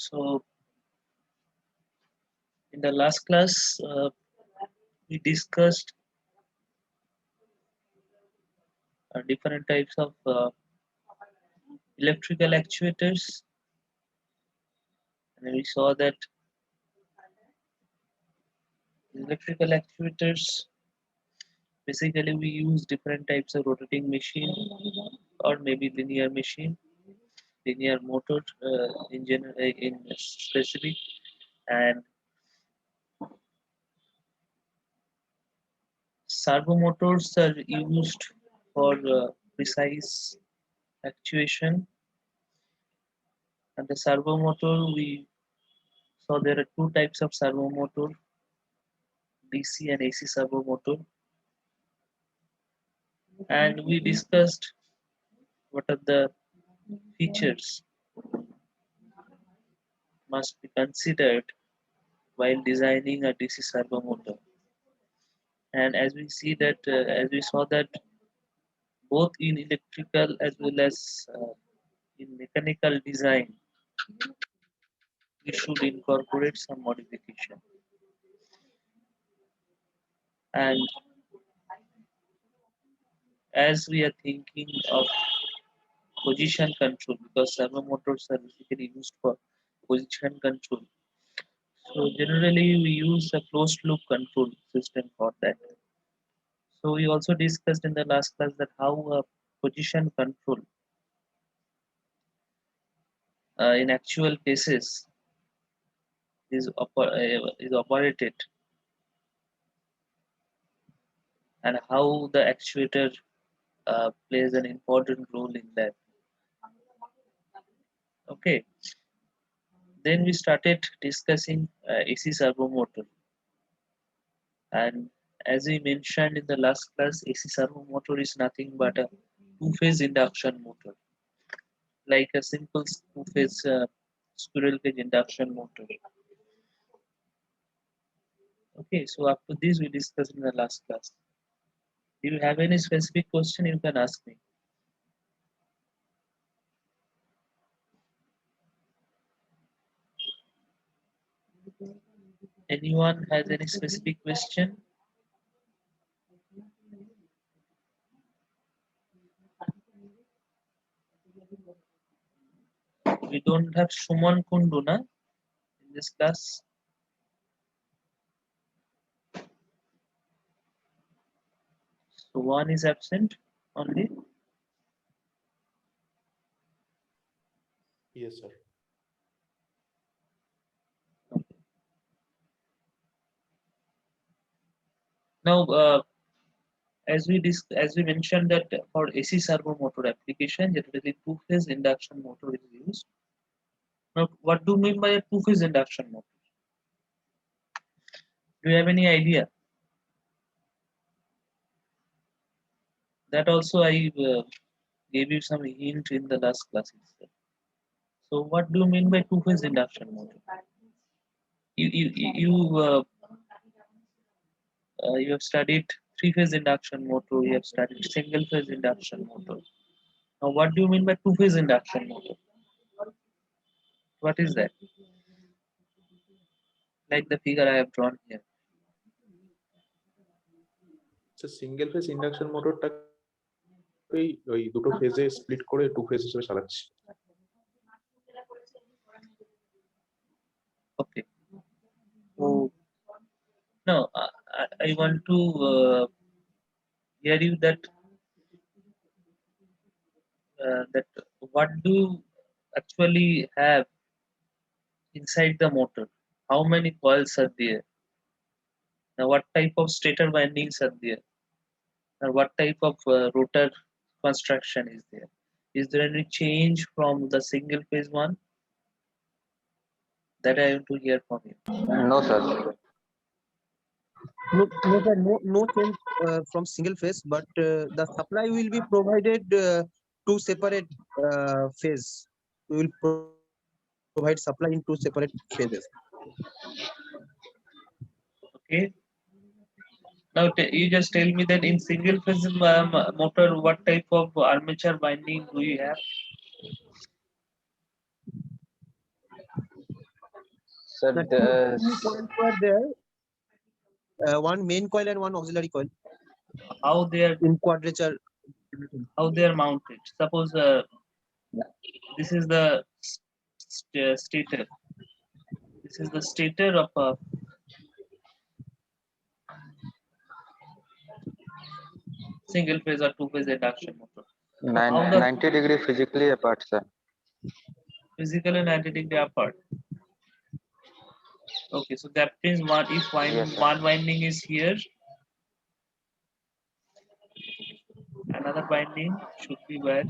So in the last class, we discussed different types of electrical actuators, and we saw that electrical actuators basically we use different types of rotating machine or maybe linear machine, linear motor in general, in specific, and servo motors are used for precise actuation. And the servo motor, we saw there are two types of servo motor, DC and AC servo motor. And we discussed what are the features must be considered while designing a DC servo motor. And as we see that, as we saw that both in electrical as well as in mechanical design, we should incorporate some modification. And as we are thinking of position control, because servo motors are basically used for position control, so generally we use a closed loop control system for that. So we also discussed in the last class that how position control in actual cases is operated, and how the actuator plays an important role in that. Okay, then we started discussing AC servo motor, and as we mentioned in the last class, AC servo motor is nothing but a two-phase induction motor, like a simple two-phase squirrel cage induction motor. Okay, so up to this we discussed in the last class. If you have any specific question, you can ask me. Anyone has any specific question? We don't have Suman Kundu na in this class. So one is absent only. Yes, sir. Now, as we mentioned that for AC servo motor application, generally two-phase induction motor is used. Now, what do you mean by a two-phase induction motor? Do you have any idea? That also I gave you some hint in the last class itself. So, what do you mean by two-phase induction motor? You have studied three-phase induction motor. You have studied single-phase induction motor. Now, what do you mean by two-phase induction motor? What is that? Like the figure I have drawn here. So single phase induction মোটরটাকে ওই দুটো ফেজে split করে two phase হিসেবে চালাচ্ছি। Okay. So now I want to hear you that that what do you actually have inside the motor? How many coils are there? Now, what type of stator windings are there? Or what type of rotor construction is there? Is there any change from the single phase one? That I want to hear from you. No, sir. No, sir, no change from single phase, but the supply will be provided two separate phase. We will provide supply in two separate phases. Okay. Now you just tell me that in single phase motor, what type of armature winding do you have? Sir, The two coils were there, one main coil and one auxiliary coil How they are in quadrature. mounted? Suppose this is the stator. This is the stator of a single phase or two phase induction motor. How the 90-degree physically apart, sir. physically 90-degree apart. Okay, so that means if Yes, sir. one winding is here, another winding should be where?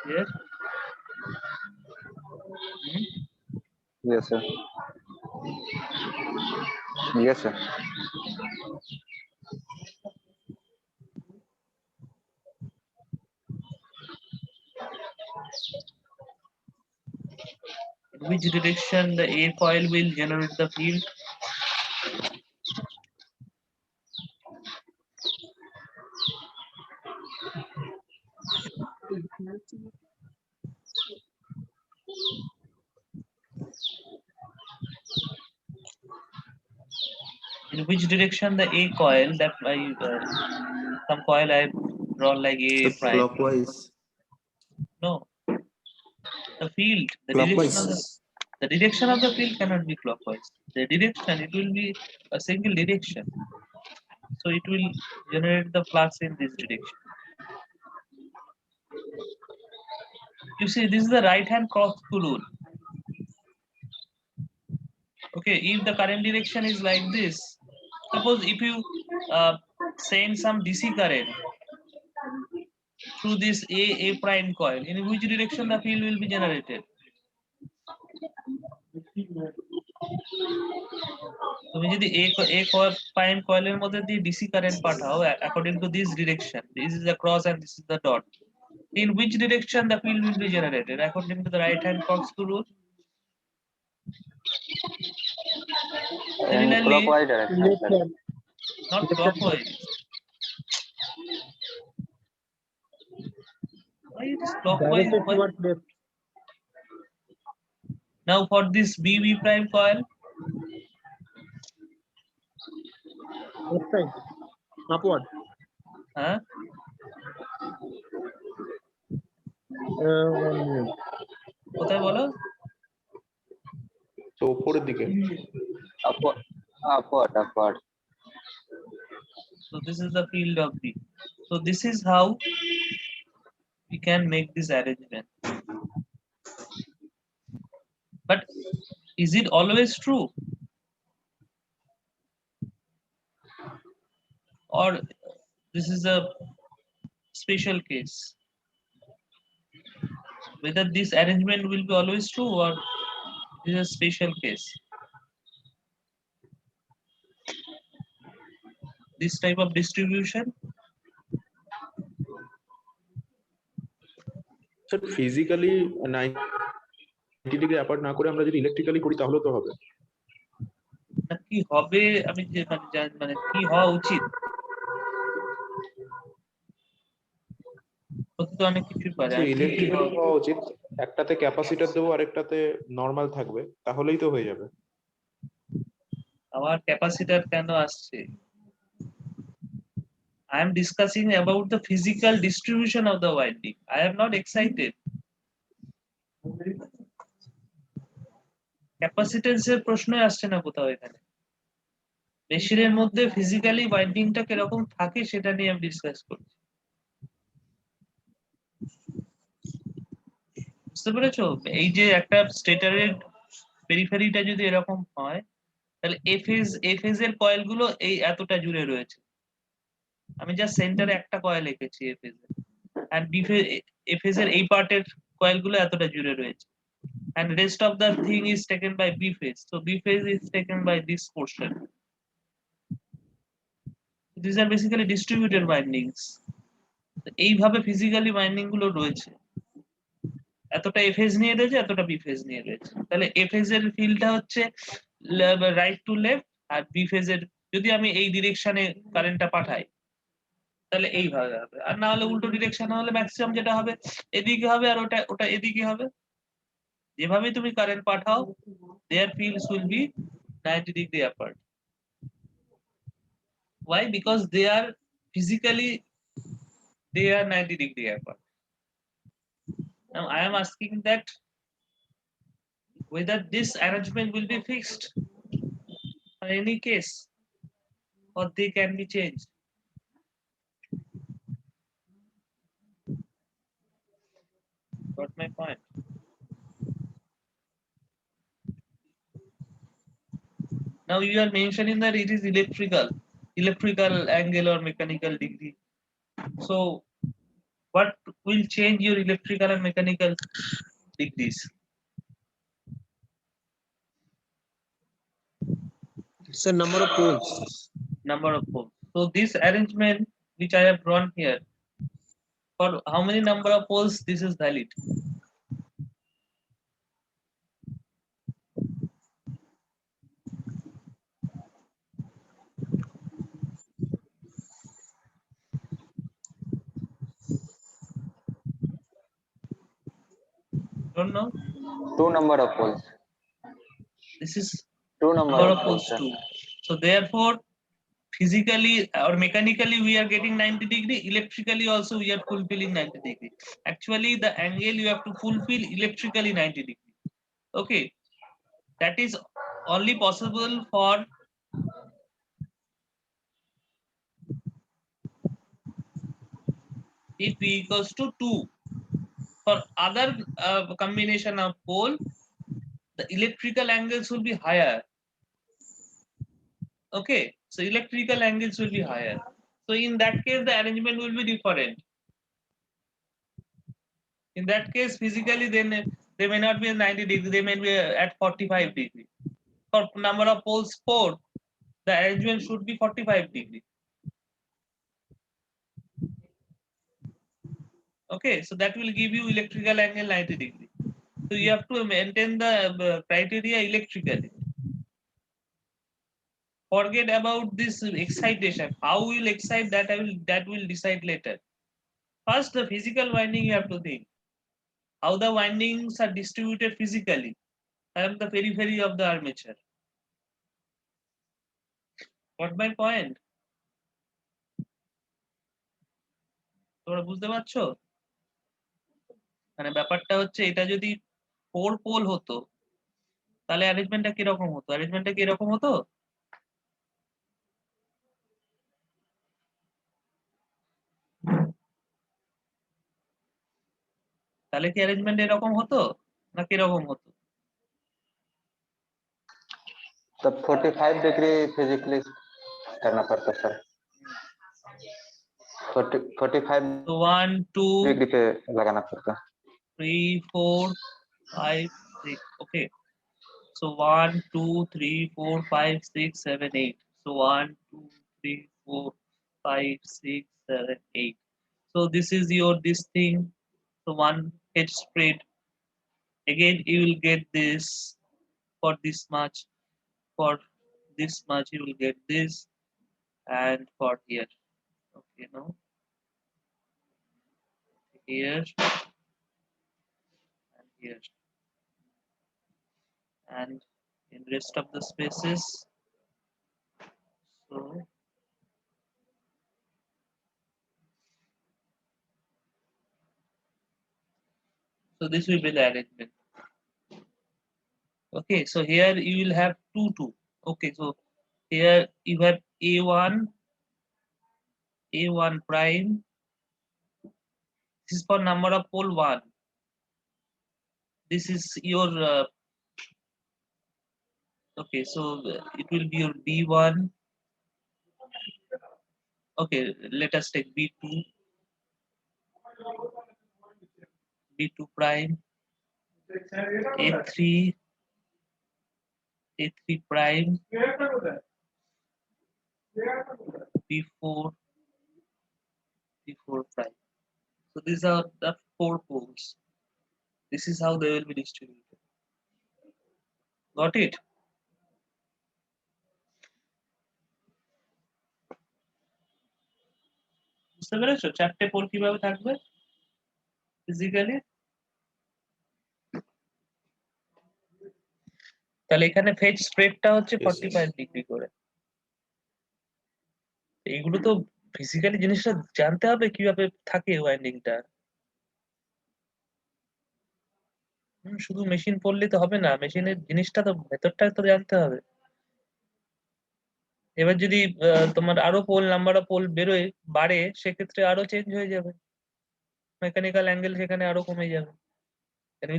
Here. Yes, sir. Yes, sir. In which direction the A coil will generate the field? In which direction the A coil, that some coil I drawn like A prime. Clockwise. No, the field, Clockwise. the direction of the field cannot be clockwise. The direction, it will be a single direction. So it will generate the flux in this direction. You see, this is the right hand cross-screw rule. Okay, if the current direction is like this, suppose if you send some DC current through this A prime coil, in which direction the field will be generated? তুমি যদি A prime coil এর মধ্যে দিয়ে DC current Pathao according to this direction, this is the cross and this is the dot, in which direction the field will be generated according to the right hand corkscrew rule? In Similarly, clockwise direction, sir. not clockwise. Why it is clockwise? Directed towards left. Now for this BB prime coil, Left side. Upward. huh? 1 minute. কোথায় বলো? তো উপরের দিকে Upward. So this is the field of B. So this is how we can make this arrangement. But is it always true? Or this is a special case? Whether this arrangement will be always true or this is a special case? This type of distribution? Sir physically 90 degree apart না করে আমরা যদি electrically করি তাহলে তো হবে। না কি হবে আমি যে মানে কি হওয়া উচিত তো অনেক কিছু পারে ইলেকট্রিক্যালি হওয়া উচিত, একটাতে ক্যাপাসিটর দেবো আরেকটাতে নরমাল থাকবে, তাহলেই তো হয়ে যাবে। আমার ক্যাপাসিটর কেন আসছে? I am discussing about the physical distribution of the winding. I am not excited. Capacitance এর প্রশ্ন আসছে না কোথাও এখানে। মেশিনের মধ্যে ফিজিক্যালি ওয়াইন্ডিংটা কিরকম থাকে সেটা নিয়ে আমি ডিসকাস করছি। বুঝতে পেরেছো? এই যে একটা স্টেটরের পেরিফেরিটা যদি এরকম হয় তাহলে এ ফেজের কয়েল গুলো এই এতটা জুড়ে রয়েছে। আমি জাস্ট সেন্টারে একটা কয়েল এঁকেছি এ ফেজে, এন্ড এ ফেজের এই পার্টের কয়েল গুলো এতটা জুড়ে রয়েছে, and rest of the thing is taken by B phase. So B phase is taken by this portion. These are basically distributed windings. এইভাবে ফিজিক্যালি ওয়াইন্ডিং গুলো রয়েছে, এতটা এ ফেজ নিয়ে রয়েছে, এতটা বি ফেজ নিয়ে রয়েছে। তাহলে এ ফেজের ফিল্ডটা হচ্ছে রাইট টু লেফট, আর বি ফেজের যদি আমি এই ডিরেকশনে কারেন্টটা পাঠাই তাহলে এইভাবে হবে, আর না হলে উল্টো ডিরেকশন হলে ম্যাক্সিমাম যেটা হবে এদিকে হবে আর ওটা ওটা এদিকে হবে। যেভাবে তুমি current Pathao their fields will be 90 degree apart. Why? Because they are physically 90 degree apart. Now I am asking that whether this arrangement will be fixed for any case or they can be changed. Got my point? Now you are mentioning that it is electrical angle or mechanical degree. So what will change your electrical and mechanical degrees? It's a number of poles. Number of poles. So this arrangement which I have drawn here, for how many number of poles this is valid? Don't know. 2 number of poles. This is 2 number number of of poles, poles sir. 2. So therefore, physically or mechanically we are getting 90 degree. Electrically also we are fulfilling 90 degree. Actually, the angle you have to fulfill electrically 90 degree. Okay, that is only possible for if p equals to 2. For other combination of pole, the electrical angles will be higher. Okay, so electrical angles will be higher. So in that case, the arrangement will be different. In that case, physically, then they may not be 90 degree, they may be at 45 degree. For number of poles 4, the arrangement should be 45 degree. Okay, so that will give you electrical angle 90 degree. So you have to maintain the criteria electrically. Forget about this excitation. How we will excite that that will decide later. First, the physical winding you have to think. How the windings are distributed physically. I am the periphery of the armature. What my point? তোমরা বুঝতে পারছো? মানে ব্যাপারটা হচ্ছে এটা যদি 4 pole হতো তাহলে অ্যারেঞ্জমেন্টটা কি রকম হতো? অ্যারেঞ্জমেন্টটা কি এরকম হতো? তাহলে কি অ্যারেঞ্জমেন্ট এরকম হতো না কি রকম হতো? तो 45 डिग्री फिजिकली करना पड़ता सर। 45 So 1 2 डिग्री पे लगाना पड़ता। 3 4 5 6. Okay. So 1 2 3 4 5 6 7 8. So 1 2 3 4 5 6 7 8. So this is your this thing. So one edge spread. Again, you will get this for this much. For this much, you will get this, and for here. Okay, now here and here, and in rest of the spaces. So this will be the arrangement. Okay, so here you will have 2 2. Okay, so here you have a1 prime. This is for number of pole 1. This is your okay, so it will be your b1. Okay, let us take b2, b2 prime, a3, a3 prime, b4, b4 prime. So these are the 4 poles. This is how they will be distributed. Got it? বুঝতে বুঝতে পেরেছো চারটে pole কিভাবে থাকবে physically? তাহলে এখানে phase স্প্রেডটা হচ্ছে Yes, 45 degree করে। এইগুলো তো ফিজিক্যালি জিনিসটা জানতে হবে কিভাবে থাকে ওয়াইন্ডিংটা। শুধু মেশিন পড়লে তো হবে না, মেশিনের জিনিসটা তো ভেতরটা তো জানতে হবে। এবার যদি তোমার আরো পোল নাম্বার অফ পোল বেরোয় বাড়ে, সেক্ষেত্রে আরো চেঞ্জ হয়ে যাবে, মেকানিক্যাল অ্যাঙ্গেল সেখানে আরো কমে যাবে।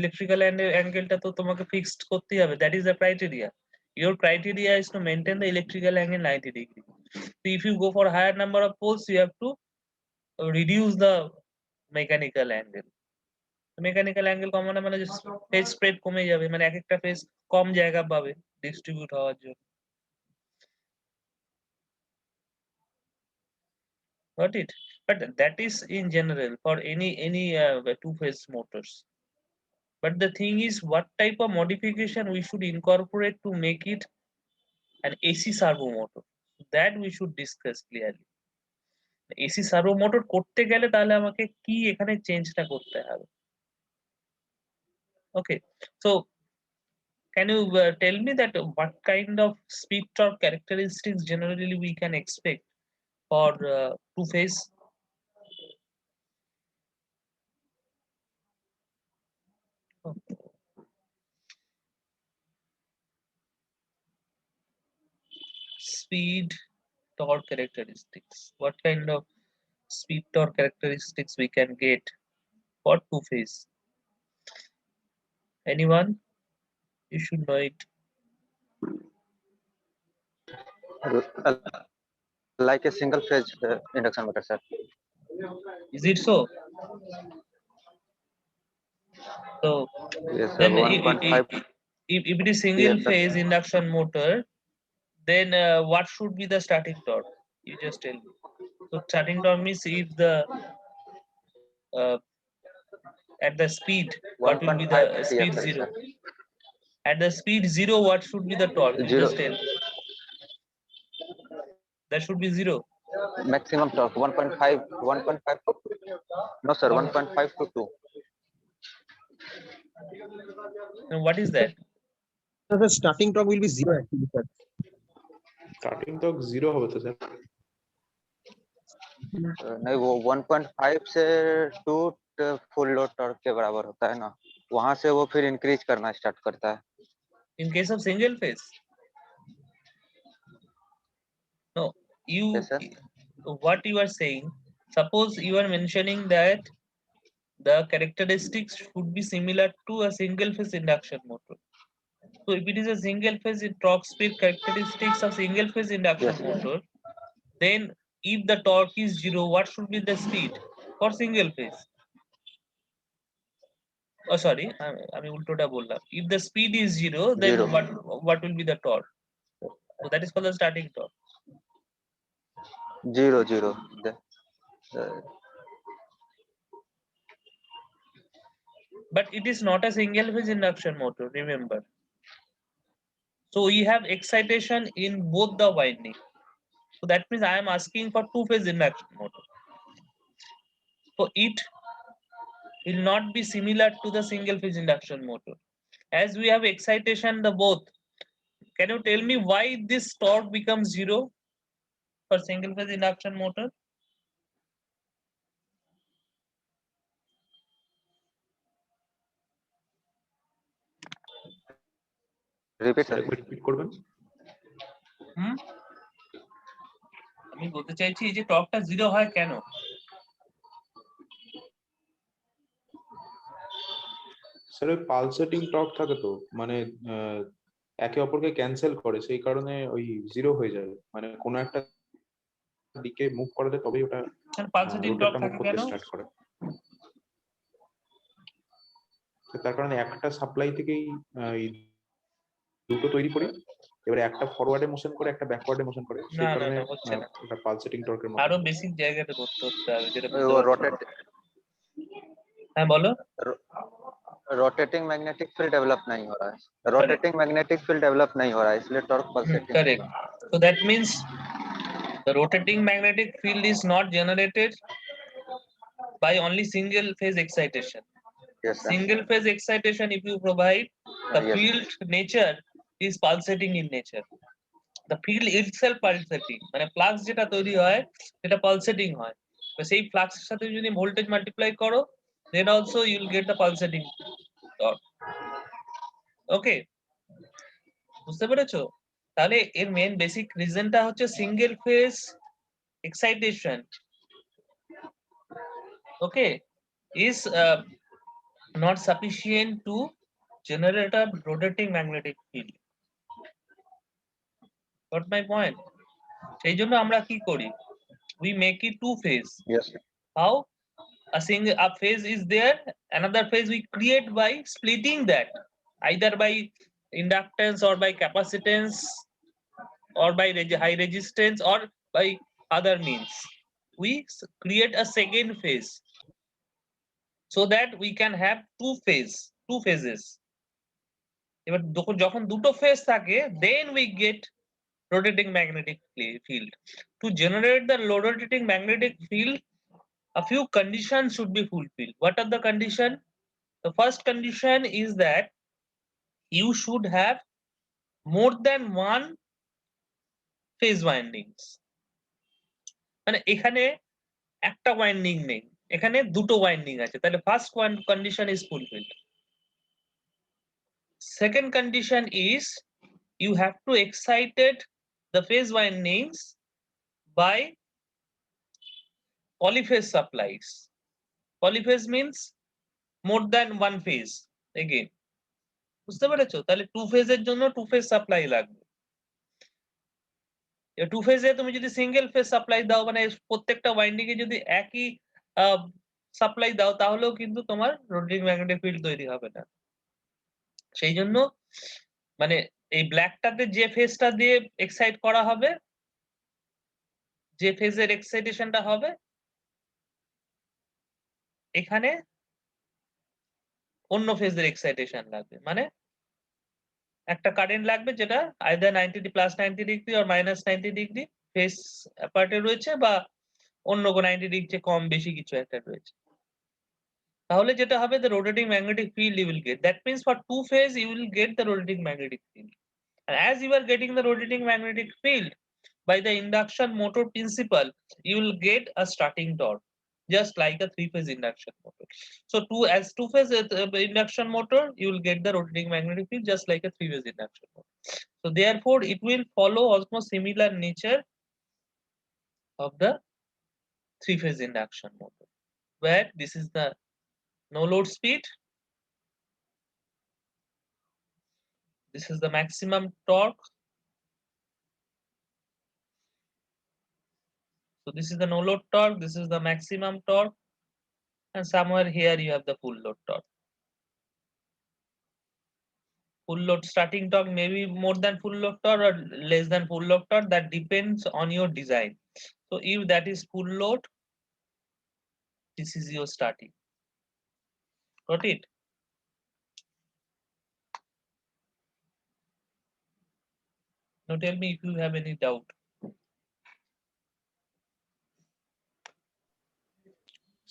ইলেকট্রিক্যাল অ্যাঙ্গেলটা তো তোমাকে ফিক্সড করতেই হবে, that is the criteria. Your criteria is to maintain the electrical angle 90 degree. So if you go for higher number of poles, you have to reduce the mechanical angle. Mechanical angle কমানো মানে phase spread কমে যাবে, মানে এক একটা phase কম জায়গা পাবে distribute হওয়ার জন্য। Got it? But that is in general for any two phase motors. But the thing is, what type of modification we should incorporate to make it an AC servo motor? That we should discuss clearly. AC servo motor করতে গেলে তাহলে আমাকে কি এখানে চেঞ্জটা করতে হবে? Okay, so can you tell me that what kind of speed torque characteristics generally we can expect for two phase? Speed torque characteristics. What kind of speed torque characteristics we can get for two phase? Anyone? You should know it. Like a single phase induction motor, sir. Is it so? So Yes, sir. then 1.5. if it is single Yes, sir. phase induction motor, then what should be the starting torque? You just tell me. So starting torque means if the at the speed, what will be the 1.5 speed TFL, zero? sir. At the speed zero, what should be the torque? You Zero. just tell. That should be zero. Maximum torque 1.5 to no, sir. 1.5 to 2. And what is that? So the starting torque will be zero actually, sir. Starting তো 0 হবে তো sir. नहीं, वो 1.5 से 2 full load torque के बराबर होता है ना, वहां से वो फिर इंक्रीज करना स्टार्ट करता है। In case of single phase? No, you Yes, sir. what you are saying, suppose you are mentioning that the characteristics should be similar to a single phase induction motor. So if it is a single phase torque speed characteristics of single phase induction Yes. motor, then if the torque is zero, what should be the speed for single phase? Oh, sorry, আমি উল্টোটা বললাম। If the speed is zero, then Zero. what will be the torque? So that is called the starting torque. 0. But it is not a single phase induction motor, remember. So we have excitation in both the winding. So that means I am asking for two phase induction motor. So it will not be similar to the single phase induction motor. As we have excitation the both, can you tell me why this torque becomes zero for single phase induction motor? Repeat, sir sir. একবার repeat করবেন। আমি বলতে চাইছি এই যে টর্কটা zero হয় কেন? Sir ওই পালসেটিং টর্ক থাকে তো, মানে একে অপরকে ক্যান্সেল করে, সেই কারণে ওই 0 হয়ে যায়, মানে কোনো একটা দিকে মুভ করালে তবেই ওটা পালসেটিং টর্ক রোটেটটা মুভ থাকে করতে কেন? স্টার্ট করে। তার কারণে একটা সাপ্লাই থেকেই এই দুটো তৈরি করি, এবারে একটা ফরওয়ার্ডে মোশন করে একটা ব্যাকওয়ার্ডে মোশন করে, সেই না, কারণে হচ্ছে না। ওটা পালসেটিং টর্কের মতো। আরো বেসিক জায়গাতে করতে হবে যেটা वो বুঝতে পারছি। হ্যাঁ বলো। रोटेटिंग मैग्नेटिक फील्ड डेवलप नहीं हो रहा है, रोटेटिंग मैग्नेटिक फील्ड डेवलप नहीं हो रहा है, इसलिए torque pulsating. Correct. So that means The rotating magnetic field is not generated by only single phase excitation. Yes, sir. Single phase excitation, if you provide, the Yes. field nature is pulsating in nature. The field itself pulsating, মানে flux যেটা তৈরি হয় সেটা pulsating হয়। তো সেই ফ্লাক্সের সাথে যদি ভোল্টেজ মাল্টিপ্লাই করো, then also you will get the pulsating torque. ওকে, বুঝতে পেরেছো? তাহলে এর মেন বেসিক রিজনটা হচ্ছে single phase excitation, okay, is not sufficient to generate a rotating magnetic field. Got my point? সেই জন্য আমরা কি করি? We make it two phase. Yes, sir. How? A phase is there, another phase we create by splitting that, either by inductance or by capacitance or by high resistance or by other means. We create a second phase so that we can have two phases. এবার যখন দুটো phase থাকে, then we get rotating magnetic field. To generate the rotating magnetic field, a few conditions should be fulfilled. What are the conditions? The first condition is that you should have more than one phase windings. মানে এখানে একটা winding নেই, এখানে দুটো winding আছে, তাহলে first condition is fulfilled. Second condition is you have to excited the phase windings by polyphase supplies. Polyphase means more than one phase. Again, বুঝতে পেরেছো? তাহলে টু ফেজের জন্য টু ফেজ সাপ্লাই লাগবে। টু ফেজে তুমি যদি সিঙ্গেল ফেজ সাপ্লাই দাও, মানে প্রত্যেকটা ওয়াইন্ডিং এ যদি একই সাপ্লাই দাও, তাহলেও কিন্তু তোমার রোটেটিং ম্যাগনেটিক ফিল্ড তৈরি হবে না। সেই জন্য মানে এই ব্ল্যাকটাতে যে ফেজটা দিয়ে এক্সাইট করা হবে, যে ফেজের এক্সাইটেশনটা হবে, এখানে অন্য ফেজের এক্সাইটেশন লাগবে। মানে একটা কারেন্ট লাগবে যেটা আইদার 90 প্লাস 90 ডিগ্রি আর মাইনাস 90 ডিগ্রি ফেজ অ্যাপার্টে রয়েছে, বা অন্য কোনো 90 ডিগ্রি কম বেশি কিছু একটা রয়েছে। তাহলে যেটা হবে, the rotating magnetic field you will get. That means for two phase you will get the rotating magnetic field. And as you are getting the rotating magnetic field by the induction motor principle, you will get a starting torque, just like a three-phase induction motor. So as two-phase induction motor, you will get the rotating magnetic field just like a three-phase induction motor. So therefore, it will follow almost similar nature of the three-phase induction motor, where this is the no load speed, this is the maximum torque. So this is the no load torque, this is the maximum torque, and somewhere here you have the full load torque. Full load starting torque may be more than full load torque or less than full load torque, that depends on your design. So if that is full load, this is your starting. Got it? Now tell me if you have any doubt.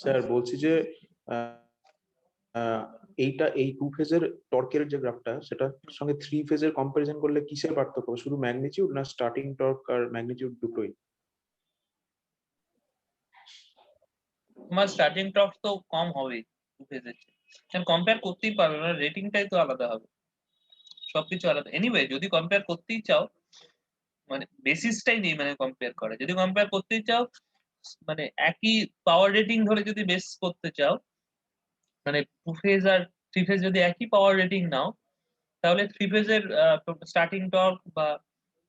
Sir বলছি যে এইটা এই two ফেজের টর্কের যে গ্রাফটা, সেটার সঙ্গে three ফেজের কম্পারিজন করলে কিসের পার্থক্য? শুধু ম্যাগনিটিউড না স্টার্টিং টর্ক আর ম্যাগনিটিউড দুটোই? তোমার স্টার্টিং টর্ক তো কম হবে টু ফেজের চেয়ে, কম্পেয়ার করতেই পারবে না, রেটিংটাই তো আলাদা হবে, সবকিছু আলাদা। এনিওয়ে যদি কম্পেয়ার করতেই চাও, মানে বেসিসটাই নেই মানে কম্পেয়ার করে, যদি কম্পেয়ার করতেই চাও, মানে একই পাওয়ার রেটিং ধরে যদি বেস করতে চাও, মানে টু ফেজ আর থ্রি ফেজ যদি একই পাওয়ার রেটিং নাও, তাহলে থ্রি ফেজের স্টার্টিং টর্ক বা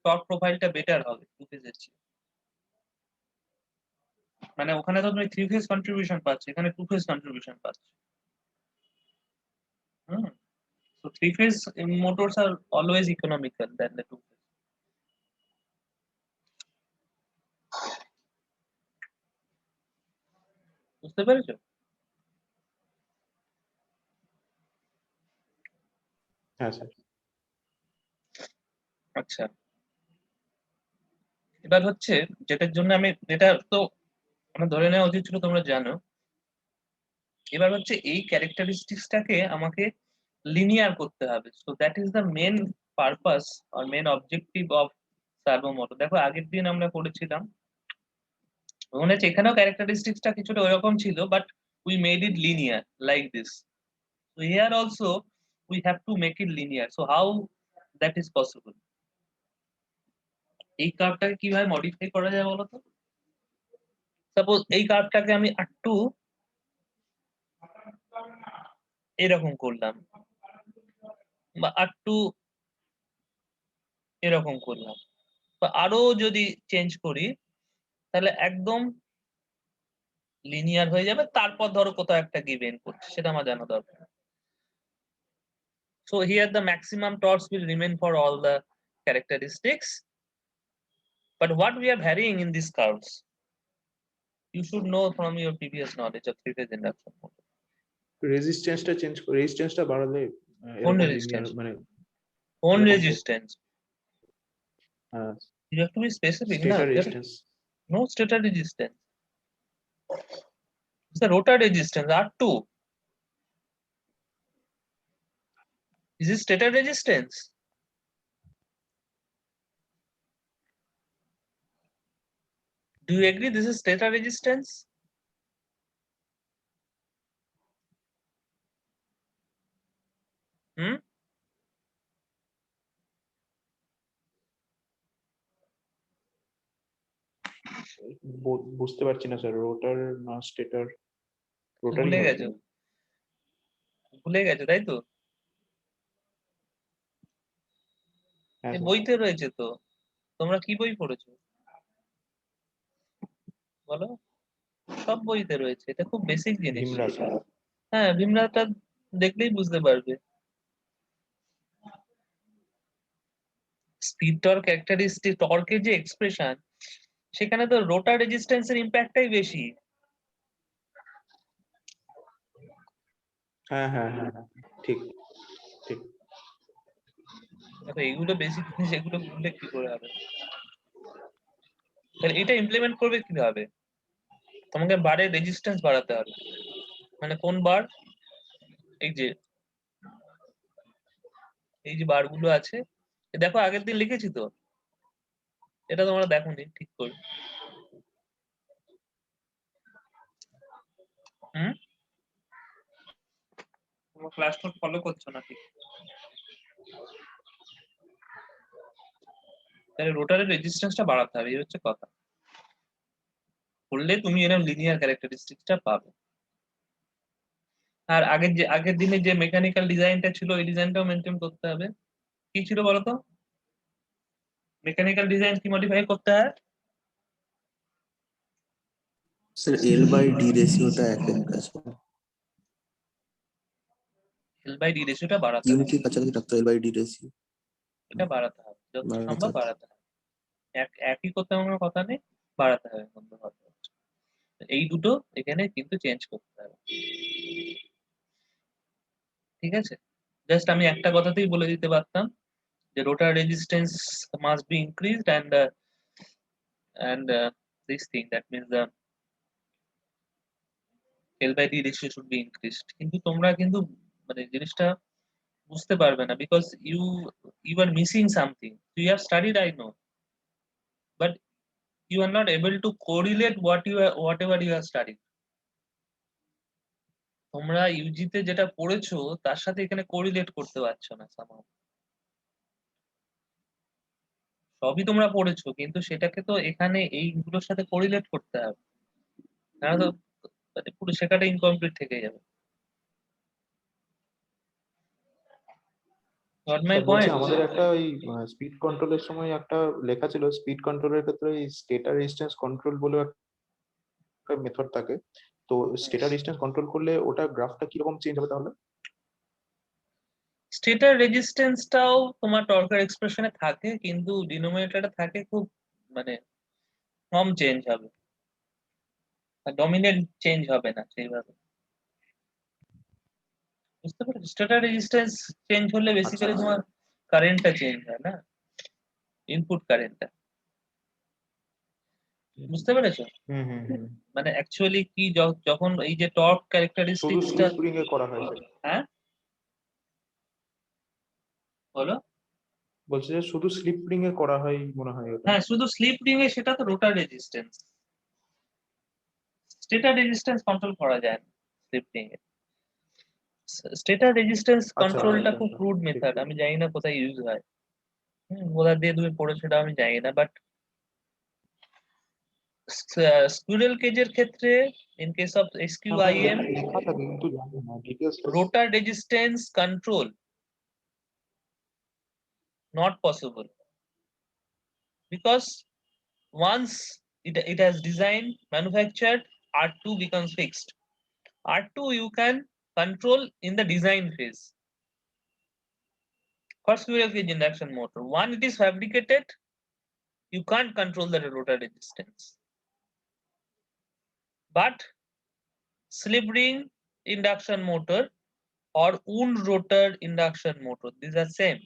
টর্ক প্রোফাইলটা বেটার হবে টু ফেজের চেয়ে। মানে ওখানে তো তুমি থ্রি ফেজ কন্ট্রিবিউশন পাচ্ছ, এখানে টু ফেজ কন্ট্রিবিউশন পাচ্ছ। So three phase motors are always economical than the two phase. বুঝতে পেরেছো? হ্যাঁ স্যার। আচ্ছা, এবার হচ্ছে যেটার জন্য আমি, এটা তো আমার ধরে নেওয়া উচিত ছিল, তোমরা জানো। এবার হচ্ছে এই ক্যারেক্টারিস্টিক্সটাকে আমাকে লিনিয়ার করতে হবে। So that is the main purpose আর main objective of servo motor. দেখো আগের দিন আমরা করেছিলাম, মনে হচ্ছে এখানেও ক্যারেক্টারিস্টিক্সটা কিছুটা ওইরকম ছিল, but we made it linear like this. So here also we have to make it linear. So how that is possible? এই কার্ভটাকে কিভাবে মডিফাই করা যায় বলো তো? সাপোজ এই কার্ভটাকে আমি একটু এরকম করলাম, বা একটু এরকম করলাম, বা আরো যদি চেঞ্জ করি তাহলে একদম লিনিয়ার হয়ে যাবে। তারপর ধরো কোথাও একটা গিভেন করছে, সেটা আমার জানা দরকার। So here the maximum torques will remain for all the characteristics, but what we are varying in these curves, you should know from your previous knowledge of three-phase induction motor. রেজিস্ট্যান্সটা রেজিস্ট্যান্সটা বাড়ালে কোন এরকম resistance? linear মানে Own এরকম resistance. You have to be specific. Stature There is resistance no stator resistance. It's the rotor resistance, R2. Is it stator resistance? Do you agree this is stator resistance? Hmm? বুঝতে পারছি না sir, রোটার না stature? রোটারই ভুলে হবে। গেছো, ভুলে গেছো তাই তো? হ্যাঁ এই স্যার। বইতে রয়েছে তো। তোমরা কি বই পড়েছো বলো? সব বইতে রয়েছে, এটা খুব বেসিক জিনিস। ভীমরা স্যার। হ্যাঁ, ভীমরাটা দেখলেই বুঝতে পারবে। স্পিড টর্ক ক্যারেক্টারিস্টিক, টর্কের যে এক্সপ্রেশন, সেখানে তো রোটার রেজিস্ট্যান্সের ইম্প্যাক্টটাই বেশি। হ্যাঁ হ্যাঁ হ্যাঁ হ্যাঁ, ঠিক ঠিক। দেখো এগুলো বেসিক জিনিস, এগুলো বুঝলে কি করে হবে? তাহলে এটা ইমপ্লিমেন্ট করবে কিভাবে? তোমাকে বারের রেজিস্ট্যান্স বাড়াতে হবে। মানে কোন বার? এই যে এই যে বারগুলো আছে, এ দেখো আগের দিন লিখেছি তো, এটা তোমরা দেখোনি ঠিক করে। হুম, তোমরা ক্লাস নোট ফলো করছো না ঠিক। তাহলে রোটারের রেজিস্ট্যান্সটা বাড়াতে হবে, এই হচ্ছে কথা। করলে তুমি এরকম লিনিয়ার ক্যারেক্টারিস্টিক্সটা পাবে। আর আগের দিনে যে মেকানিক্যাল ডিজাইনটা ছিল, ওই ডিজাইনটাও মেনটেন করতে হবে। কি ছিল বলতো? মেকানিক্যাল ডিজাইন কি মডিফাই করতে হয়? স্যার L/D রেশিওটা একের কাছে, L/D রেশিওটা বাড়াতে হবে, ইউনিটির কাছাকাছি রাখতে হবে। L/D রেশিও এটা বাড়াতে হবে, যত বাড়াতে সম্ভব হবে। বাড়াতে হবে। একই করতে হবে কোনো কথা নেই, বাড়াতে হবে বন্ধু কথা হচ্ছে। এই দুটো এখানে কিন্তু চেঞ্জ করতে হবে, ঠিক আছে? জাস্ট আমি একটা কথাতেই বলে দিতে পারতাম যে rotor resistance must be increased and this thing, that means the L/D ratio should be increased. কিন্তু তোমরা কিন্তু মানে জিনিসটা বুঝতে পারবে না, because you are missing something. You have studied, I know, but you are not able to correlate whatever you have studied. তোমরা ইউজিতে যেটা পড়েছো তার সাথে এখানে কোরিলেট করতে পারছো না somehow। সবই তোমরা পড়েছো, কিন্তু সেটাকে তো এখানে এইগুলোর সাথে কোরিলেট করতে হবে, না তো মানে পুরো শেখাটা ইনকমপ্লিট থেকে যাবে। Got my স্যার বলছি, point? আমাদের একটা ওই স্পিড কন্ট্রোলের সময় একটা লেখা ছিল, স্পিড কন্ট্রোলের ক্ষেত্রে এই স্টেটার রেজিস্ট্যান্স কন্ট্রোল বলে একটা মেথড থাকে। তো স্টেটার রেজিস্ট্যান্স কন্ট্রোল করলে ওটা গ্রাফটা কিরকম চেঞ্জ হবে তাহলে? স্টেটার রেজিস্ট্যান্সটাও তোমার টর্কের এক্সপ্রেশনে থাকে, কিন্তু ডিনোমিনেটরে থাকে খুব মানে কম চেঞ্জ হবে, ডমিনেন্ট চেঞ্জ হবে না সেইভাবে। বুঝতে পারছো? স্টেটার রেজিস্ট্যান্স চেঞ্জ হলে আচ্ছা বেসিক্যালি আচ্ছা। তোমার কারেন্টটা চেঞ্জ হয় না, ইনপুট কারেন্টটা। বুঝতে পেরেছো? হুম হুম হুম মানে অ্যাকচুয়ালি কি যখন এই যে টর্ক শুধু ক্যারেক্টারিস্টিক্সটা, স্লিপ রিং এ করা হয় সেটা। হ্যাঁ বলো। বলছে যে শুধু স্লিপ রিং এ করা হয় মনে হয় ওটা। হ্যাঁ, শুধু স্লিপ রিং এ সেটা তো রোটার রেজিস্ট্যান্স, স্টেটার রেজিস্ট্যান্স কন্ট্রোল করা যায় না স্লিপ রিং এ। স্টেটার রেজিস্ট্যান্স আচ্ছা আচ্ছা কন্ট্রোলটা আচ্ছা খুব আচ্ছা, ক্রুড ঠিক মেথড, ঠিক। আমি জানি না কোথায় ইউজ হয়। কোথা দিয়ে তুমি পড়েছো সেটা আমি জানি না, বাট স্কুইরেল কেজের ক্ষেত্রে ইন কেস অফ আমরা SQIM, লেখা থাকে কিন্তু জানি না details. rotor resistance control not possible, because once it has designed manufactured, R2 becomes fixed. R2 you can control in the design phase for squirrel cage induction motor. One, it is fabricated, you can't control the rotor resistance. But slip ring induction motor or wound rotor induction motor, these are same.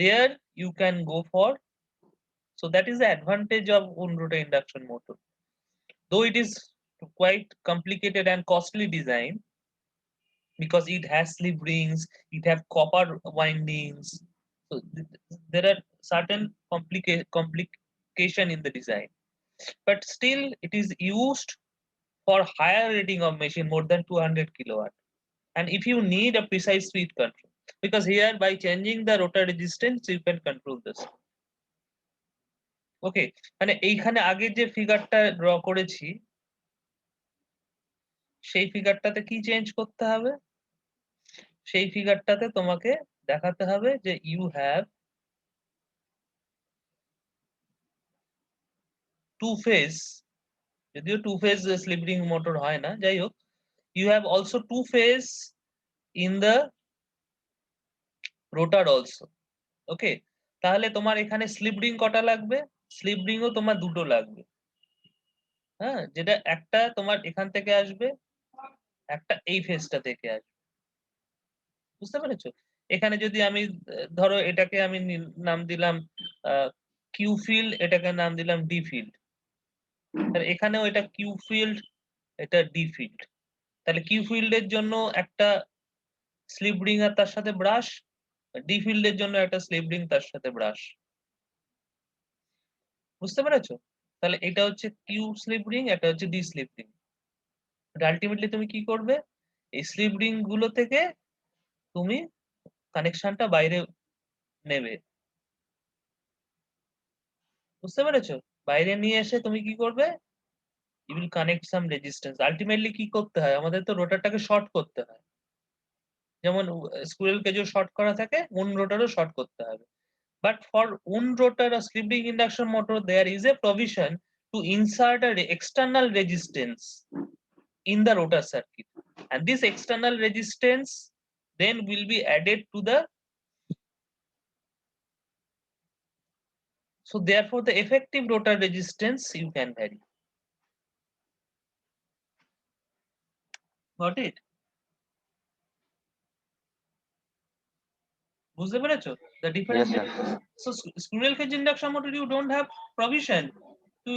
There you can go for, so that is the advantage of wound rotor induction motor. Though it is quite complicated and costly design, because it has slip rings, it have copper windings, so there are certain complication in the design, but still it is used for higher rating of machine more than 200 kilowatt. And if you need a precise speed control, because here by changing the rotor resistance you can control this. ওকে, মানে এইখানে আগে যে ফিগারটা draw করেছি সেই ফিগারটাতে কি change করতে হবে? সেই ফিগারটাতে তোমাকে দেখাতে হবে যে ইউ হ্যাভ টু ফেজ, যদিও two phase slip ring motor হয় না, যাই হোক, you have also two phase in the rotor also. Okay, তাহলে তোমার এখানে স্লিপ রিং কটা লাগবে? স্লিপ রিংও তোমার দুটো লাগবে। হ্যাঁ, যেটা একটা তোমার এখান থেকে আসবে, একটা এই ফেজটা থেকে আসবে। বুঝতে পেরেছো? এখানে যদি আমি ধরো এটাকে আমি নাম দিলাম কিউ ফিল্ড, এটাকে নাম দিলাম ডি ফিল্ড, তাহলে এখানেও এটা কিউ ফিল্ড, এটা ডি ফিল্ড। তাহলে কিউ ফিল্ডের জন্য একটা স্লিপ রিং আর তার সাথে ব্রাশ, ডি ফিল্ডের জন্য একটা স্লিপ রিং তার সাথে ব্রাশ। বুঝতে পেরেছো? তাহলে এটা হচ্ছে কিউ স্লিপ রিং, এটা হচ্ছে ডি স্লিপ রিং। আলটিমেটলি তুমি কি করবে? এই স্লিপ রিং গুলো থেকে তুমি কানেকশনটা বাইরে নেবে। বুঝতে পেরেছো? বাইরে নিয়ে এসে তুমি কি করবে? You will connect some resistance. Ultimately কি করতে হয়? আমাদের তো রোটারটাকে শর্ট করতে হয়, যেমন স্কুইরেল কেজও শর্ট করা থাকে, উন্ড রোটারও শর্ট করতে হবে। But for wound rotor or slip ring induction motor, there is a provision to insert an external resistance in the rotor circuit, and this external resistance then will be added to the, so therefore the effective rotor resistance you can vary. Got it? বুঝতে পেরেছো the difference? Yes, sir. So squirrel cage induction motor, you don't have provision to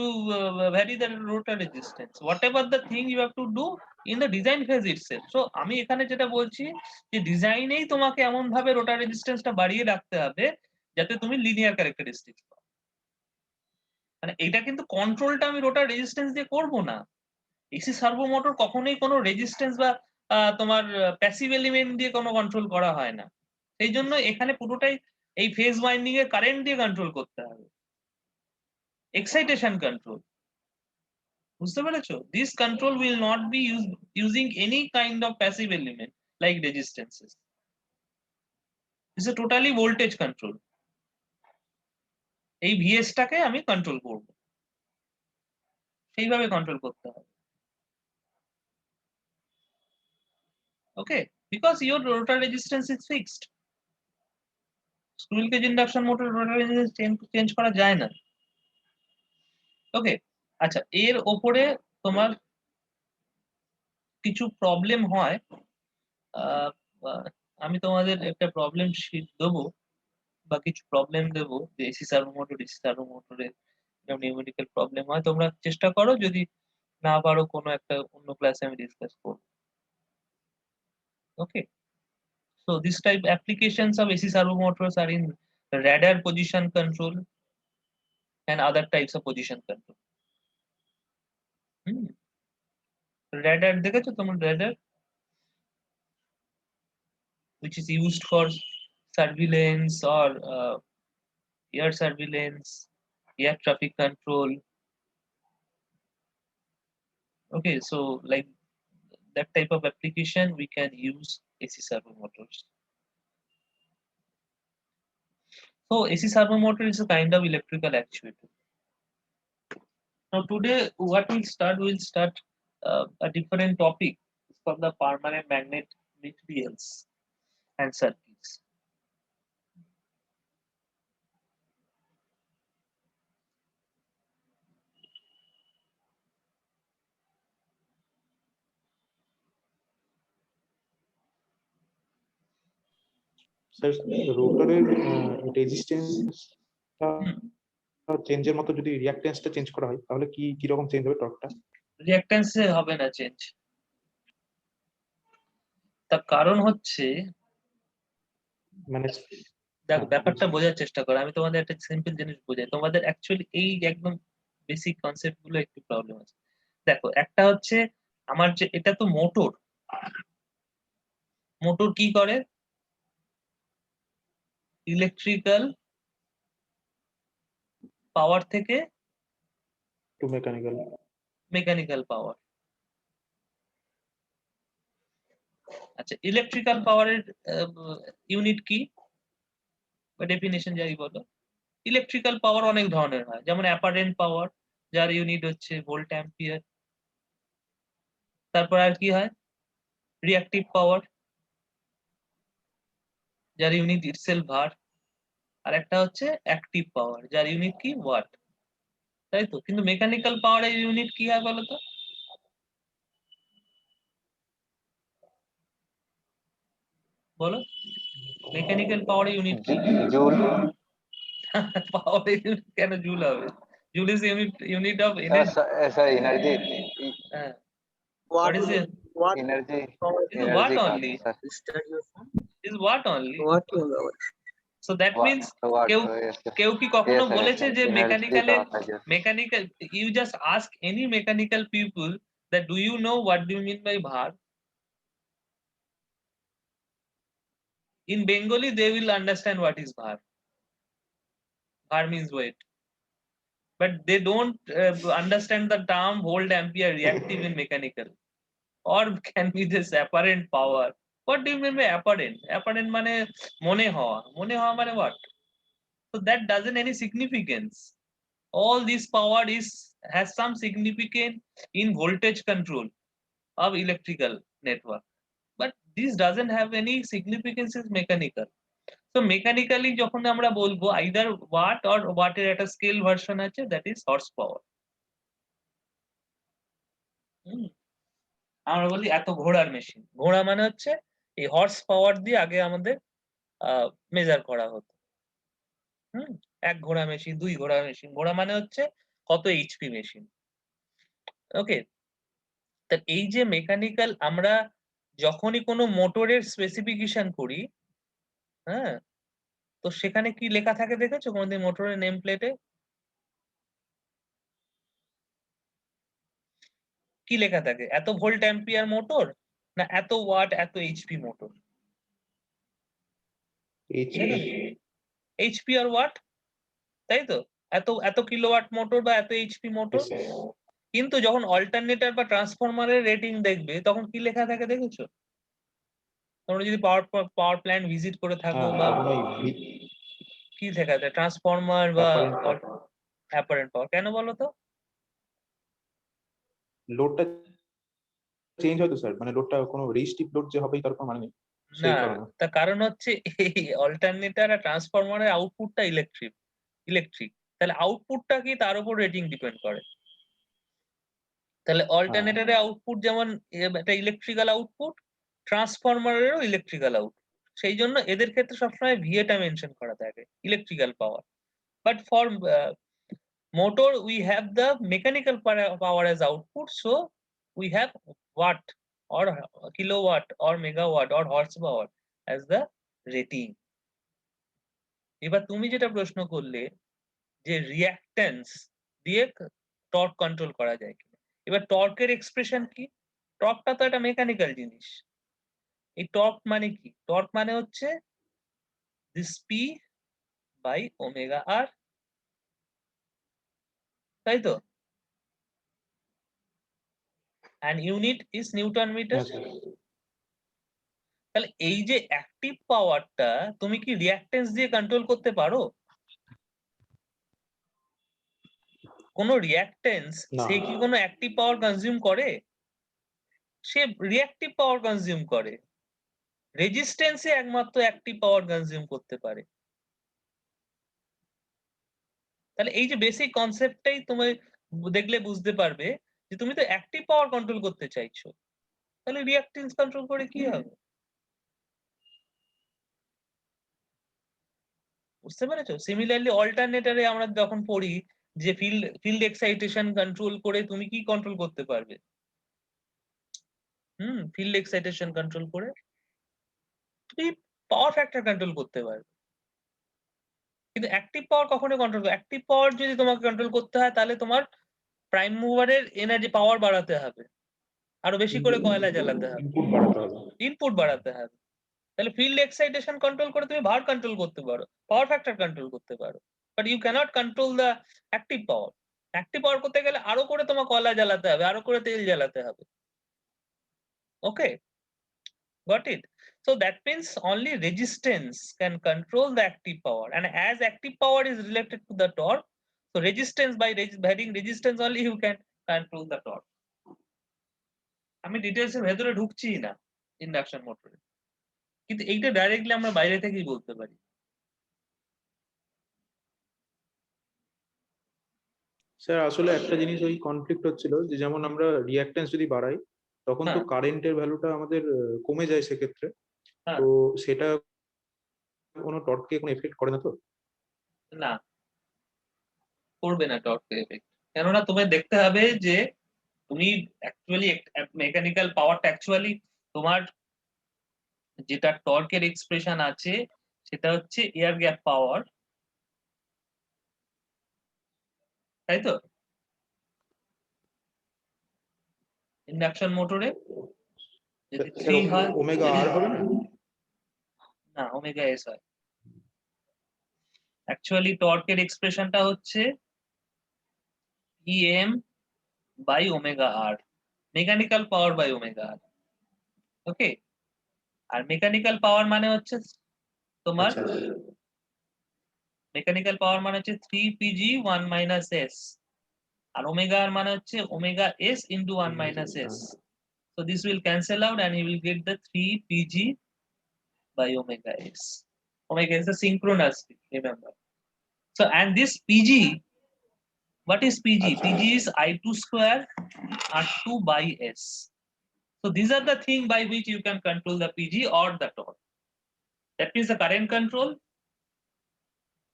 vary the rotor resistance. Whatever the thing you have to do in the design phase itself. So আমি এখানে যেটা বলছি যে ডিজাইনেই তোমাকে এমন ভাবে রোটার রেজিস্ট্যান্সটা বাড়িয়ে রাখতে হবে যাতে তুমি লিনিয়ার ক্যারেক্টারিস্টিক্স পাও। মানে এটা কিন্তু কন্ট্রোলটা আমি রোটার রেজিস্ট্যান্স দিয়ে করব না। এসি সার্ভো মোটর কখনোই কোনো রেজিস্ট্যান্স বা তোমার প্যাসিভ এলিমেন্ট দিয়ে কোনো কন্ট্রোল করা হয় না। সেই জন্য এখানে পুরোটাই এই ফেজ ওয়াইন্ডিং এর কারেন্ট দিয়ে কন্ট্রোল করতে হবে, এক্সাইটেশন কন্ট্রোল। বুঝতে পেরেছো? This control will not be using any kind of passive element like resistances. This is totally voltage control. এই ভিএসটাকে আমি কন্ট্রোল করব, সেইভাবে কন্ট্রোল করতে হবে। Okay, because your rotor resistance is fixed. Squirrel cage induction motor rotor resistance change করা যায় না। ওকে, আচ্ছা, এর ওপরে তোমার কিছু প্রবলেম হয়। আহ, আহ, আমি তোমাদের একটা প্রবলেম শিট দেবো বা কিছু প্রবলেম দেবো যে AC servo motor, DC servo মোটরে নিউমেরিক্যাল প্রবলেম হয় তোমরা চেষ্টা করো, যদি না পারো কোনো একটা অন্য ক্লাসে আমি ডিসকাস করব। Okay, so this type applications of AC servo motors are in radar position control and other types of position control. Radar দেখেছো তোমরা? radar which is used for surveillance or air surveillance, air traffic control. Okay, so like that type of application we can use AC servo motors. So AC servo motor is a kind of electrical actuator. Now today what we'll start a different topic from the permanent magnet materials and circuits. Sir রোটারের রেজিস্ট্যান্সটা Hmm. চেঞ্জের মতো যদি রিঅ্যাক্ট্যান্সটা change করা হয় তাহলে কি রকম change হবে টর্কটা? Reactance এ হবে না চেঞ্জ। তার কারণ হচ্ছে মানে দেখো হ্যাঁ, ব্যাপারটা বোঝার চেষ্টা করো, আমি তোমাদের একটা সিম্পল জিনিস বোঝাই, তোমাদের অ্যাকচুয়ালি এই একদম বেসিক কনসেপ্ট গুলো একটু প্রবলেম আছে। দেখো একটা হচ্ছে আমার যে এটা তো মোটর, মোটর কি করে? ইলেকট্রিক্যাল পাওয়ার থেকে টু মেকানিক্যাল। Mechanical power. আচ্ছা, ইলেকট্রিক্যাল পাওয়ারের ইউনিট কি বা ডেফিনেশন যাই বলো। ইলেকট্রিক্যাল পাওয়ার অনেক ধরনের হয়, যেমন অ্যাপারেন্ট পাওয়ার যার ইউনিট হচ্ছে ভোল্ট অ্যাম্পিয়ার। তারপর আর কি হয়? রিঅ্যাক্টিভ পাওয়ার যার ইউনিট ইটসেলফ ভার। আর একটা হচ্ছে অ্যাক্টিভ পাওয়ার যার ইউনিট কি ওয়াট, তাই তো? কিন্তু মেকানিক্যাল পাওয়ারের ইউনিট কি হয় বলো তো? বলো, মেকানিক্যাল পাওয়ারের ইউনিট কি? जूल পাওয়ারের ইউনিট কেন জুল হবে? Joule is unit of energy. ऐसा एनर्जी হ্যাঁ, What what is it? what energy Is what energy का only? Sir Is what only? what So that means কেউ কেউ কি কখনো বলেছে যে মেকানিক্যালে mechanical, you just ask any mechanical people that do you know what do you mean by bhar? In Bengali they will understand what is bhar. Bhar means weight, but they don't understand the term volt ampere reactive in mechanical, or can be this apparent power. What do you mean by apparent? Apparent মানে মনে হওয়া, মনে হওয়া মানে what? So that doesn't any significance. All this power has some significance in voltage control of electrical network, but this doesn't have any significance is mechanical. So mechanically যখন আমরা বলবো either watt or watt এর একটা scale version আছে, that is horse power. আমরা বলি এত ঘোড়ার মেশিন, ঘোড়া মানে হচ্ছে এই হর্স পাওয়ার দিয়ে আগে আমাদের মেজার করা হতো। এক ঘোড়া মেশিন, দুই ঘোড়া মেশিন, ঘোড়া মানে হচ্ছে কত এইচপি মেশিন। ওকে, তা এই যে মেকানিক্যাল, আমরা যখনই কোনো মোটরের স্পেসিফিকেশন করি, হ্যাঁ, তো সেখানে কি লেখা থাকে দেখেছো কোনদিন মোটরের নেম প্লেটে? কি লেখা থাকে? এত ভোল্ট অ্যাম্পিয়ার মোটর, না এত ওয়াট এত এইচপি মোটর? এইচপি আর ওয়াট, তাই তো? এত এত কিলোওয়াট মোটর বা এত এইচপি মোটর। কিন্তু যখন অল্টারনেটর বা ট্রান্সফরমারের রেটিং দেখবে তখন কি লেখা থাকে দেখেছো? তোমরা যদি পাওয়ার প্ল্যান্ট ভিজিট করে থাকো বা কি লেখা থাকে? ট্রান্সফরমার বা অ্যাপারেন্ট পাওয়ার। কেন বলো তো? লোডটা চেঞ্জ হয় তো স্যার, মানে লোডটা কোনো রেজিস্টিভ লোড যে হবে তার কোনো মানে নেই। না, তার কারণ হচ্ছে এই অল্টারনেটর আর ট্রান্সফরমারের আউটপুটটা ইলেকট্রিক, তাহলে আউটপুটটা কি তার উপর রেটিং ডিপেন্ড করে। তাহলে অল্টারনেটরের আউটপুট যেমন একটা ইলেকট্রিক্যাল আউটপুট, ট্রান্সফরমারেরও ইলেকট্রিক্যাল আউটপুট, সেই জন্য এদের ক্ষেত্রে সবসময় ভিএটা মেনশন করা থাকে, electrical power. But for Motor, we have the mechanical power as output, so we have watt or kilowatt or megawatt or horsepower as the rating. এবার তুমি যেটা প্রশ্ন করলে যে রিঅ্যাক্ট্যান্স দিয়ে টর্ক কন্ট্রোল করা যায় কিনা, এবার টর্কের এক্সপ্রেশন কি? টর্কটা তো একটা মেকানিক্যাল জিনিস। এই টর্ক মানে কি? টর্ক মানে হচ্ছে this P by omega R, তাই তো? and unit is newton metre. হ্যাঁ স্যার তাহলে এই যে অ্যাক্টিভ পাওয়ারটা তুমি কি রিঅ্যাক্ট্যান্স দিয়ে কন্ট্রোল করতে পারো? কোন রিঅ্যাক্ট্যান্স না। সে কি কোনো অ্যাক্টিভ পাওয়ার কনজিউম করে? সে রিঅ্যাক্টিভ পাওয়ার কনজিউম করে। রেজিস্ট্যান্সে একমাত্র অ্যাক্টিভ পাওয়ার কনজিউম করতে পারে। তাহলে এই যে বেসিক কনসেপ্টটাই তুমি দেখলে বুঝতে পারবে যে তুমি তো অ্যাক্টিভ পাওয়ার কন্ট্রোল করতে চাইছো, তাহলে রিঅ্যাক্ট্যান্স কন্ট্রোল করে কি হবে? বুঝতে পেরেছো? সিমিলারলি অল্টারনেটরে আমরা যখন পড়ি যে ফিল্ড এক্সাইটেশন কন্ট্রোল করে তুমি কি কন্ট্রোল করতে পারবে? ফিল্ড এক্সাইটেশন কন্ট্রোল করে তুমি পাওয়ার ফ্যাক্টর কন্ট্রোল করতে পারবে। কিন্তু অ্যাক্টিভ পাওয়ার কখনো কন্ট্রোল করবে? অ্যাক্টিভ পাওয়ার যদি তোমাকে কন্ট্রোল করতে হয় তাহলে তোমার প্রাইম মুভারের এনার্জি পাওয়ার বাড়াতে হবে, আরো বেশি করে কয়লা জ্বালাতে হবে, ইনপুট বাড়াতে হবে। ইনপুট বাড়াতে হবে। তাহলে ফিল্ড এক্সাইটেশন কন্ট্রোল করে তুমি ভার কন্ট্রোল করতে পারো, পাওয়ার ফ্যাক্টর কন্ট্রোল করতে পারো, but you cannot control the active power. Active power করতে গেলে আরো করে তোমার কয়লা জ্বালাতে হবে, আরো করে তেল জ্বালাতে হবে। ওকে, got it? So that means only resistance can control the active power, and as active power is related to the torque, so resistance by varying resistance only you can control the torque. আমি details এর ভেতরে ঢুকছি না induction মোটরে, কিন্তু এইটা directly আমরা বাইরে থেকেই বলতে পারি। স্যার আসলে একটা জিনিস ওই কনফ্লিক্ট হচ্ছিল যে যেমন আমরা রিঅ্যাক্ট্যান্স যদি বাড়াই তখন তো হ্যাঁ। কারেন্টের ভ্যালুটা আমাদের কমে যায় সেক্ষেত্রে। হ্যাঁ। তো সেটা কোনো টর্ককে কোনো এফেক্ট করে না তো? না, করবে না টর্ক এফেক্ট। কেননা তোমায় দেখতে হবে যে তুমি অ্যাকচুয়ালি মেকানিক্যাল পাওয়ারটা অ্যাকচুয়ালি তোমার যেটা টর্কের এক্সপ্রেশন আছে সেটা হচ্ছে এয়ার গ্যাপ পাওয়ার, তাই তো? ইন্ডাকশন মোটরে যদি 3 হয়, ওমেগা আর হবে না? না ওমেগা এস হয়। অ্যাকচুয়ালি টর্কের এক্সপ্রেশনটা হচ্ছে EM by omega R, mechanical power by omega R. Okay, আর মেকানিক্যাল পাওয়ার মানে হচ্ছে তোমার আচ্ছা মেকানিক্যাল পাওয়ার মানে হচ্ছে 3pg 1 মাইনাস এস, আর ওমেগা আর মানে হচ্ছে omega S into 1 minus S. So this will cancel out and you will get the 3pg by omega s. Omega is the synchronous, remember. So and this pg, what is pg? Pg is I2 square R2 by s. So these are the thing by which you can control the pg or the torque. That means the current control,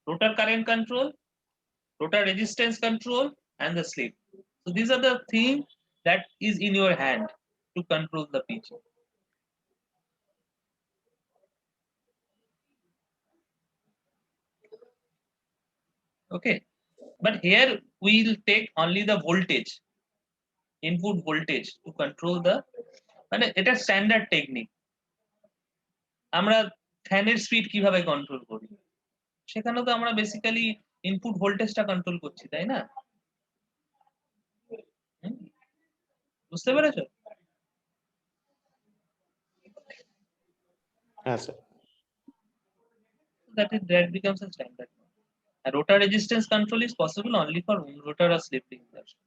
rotor current control, rotor resistance control, and the slip. So these are the things that is in your hand to control the pg. Okay, but here we'll take only the voltage, input voltage to control the, মানে এটা standard technique. আমরা ফ্যানের speed কিভাবে control করি, সেখানে তো আমরা basically input ভোল্টেজটা কন্ট্রোল করছি, তাই না? বুঝতে পেরেছো? হ্যাঁ sir. That becomes a standard. A rotor resistance control is possible only for rotor or slip ring inversion.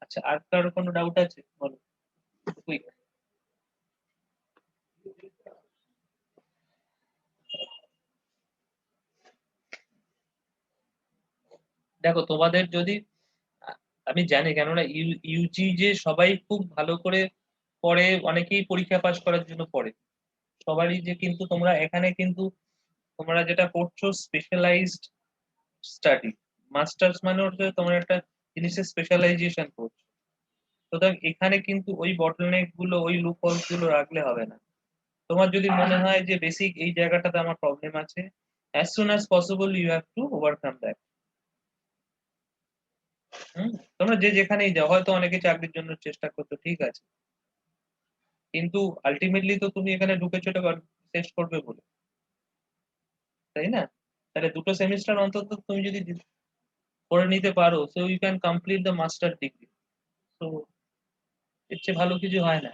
আচ্ছা, আর কারো কোনো ডাউট আছে বলো, কুইক। দেখো তোমাদের যদি, আমি জানি কেননা ইউজি যে সবাই খুব ভালো করে পড়ে, অনেকেই পরীক্ষা পাস করার জন্য পড়ে সবারই, যে কিন্তু তোমরা এখানে কিন্তু তোমরা যেটা করছো স্পেশালাইজড স্টাডি, মাস্টার্স মানে হচ্ছে তোমার একটা জিনিসের স্পেশালাইজেশন করছো, সুতরাং এখানে কিন্তু ওই বটলনেক গুলো ওই লুপহোলস গুলো রাখলে হবে না। তোমার যদি মনে হয় যে বেসিক এই জায়গাটাতে আমার প্রবলেম আছে, as soon as possible you have to overcome that. তোমরা যে যেখানেই যাও, হয়তো অনেকে চাকরির জন্য চেষ্টা করছো, ঠিক আছে, কিন্তু আলটিমেটলি তো তুমি এখানে ঢুকেছো এটা শেষ করবে বলে, তাই না? তাহলে দুটো সেমিস্টার অন্তত তুমি যদি করে নিতে পারো, so you can complete the master degree. তো এর চেয়ে ভালো কিছু হয় না।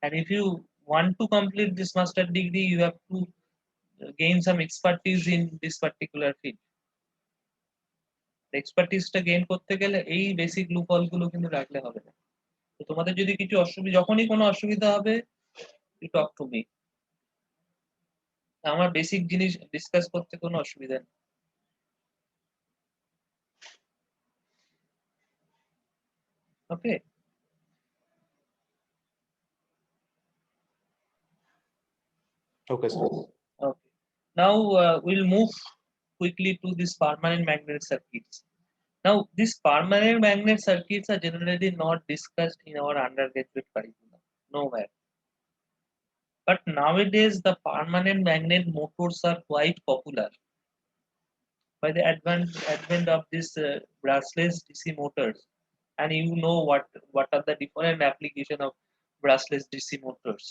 And if you want to complete this master degree, you have to gain some expertise in this particular field. এক্সপার্টিসটা গেইন করতে গেলে এই বেসিক লুপহোল গুলো কিন্তু রাখলে হবে না। তো তোমাদের যদি কিছু অসুবিধা, যখনই কোনো অসুবিধা হবে, ইউ টক টু মি। আমার বেসিক জিনিস ডিসকাস করতে কোনো অসুবিধা নেই। Okay, okay sir. okay. Now we'll move quickly to this permanent magnet circuits. Now, these permanent magnet circuits are generally not discussed in our undergraduate curriculum, nowhere. But nowadays, the permanent magnet motors are quite popular. By the advent of this brushless DC motors, and you know what are the different application of brushless DC motors,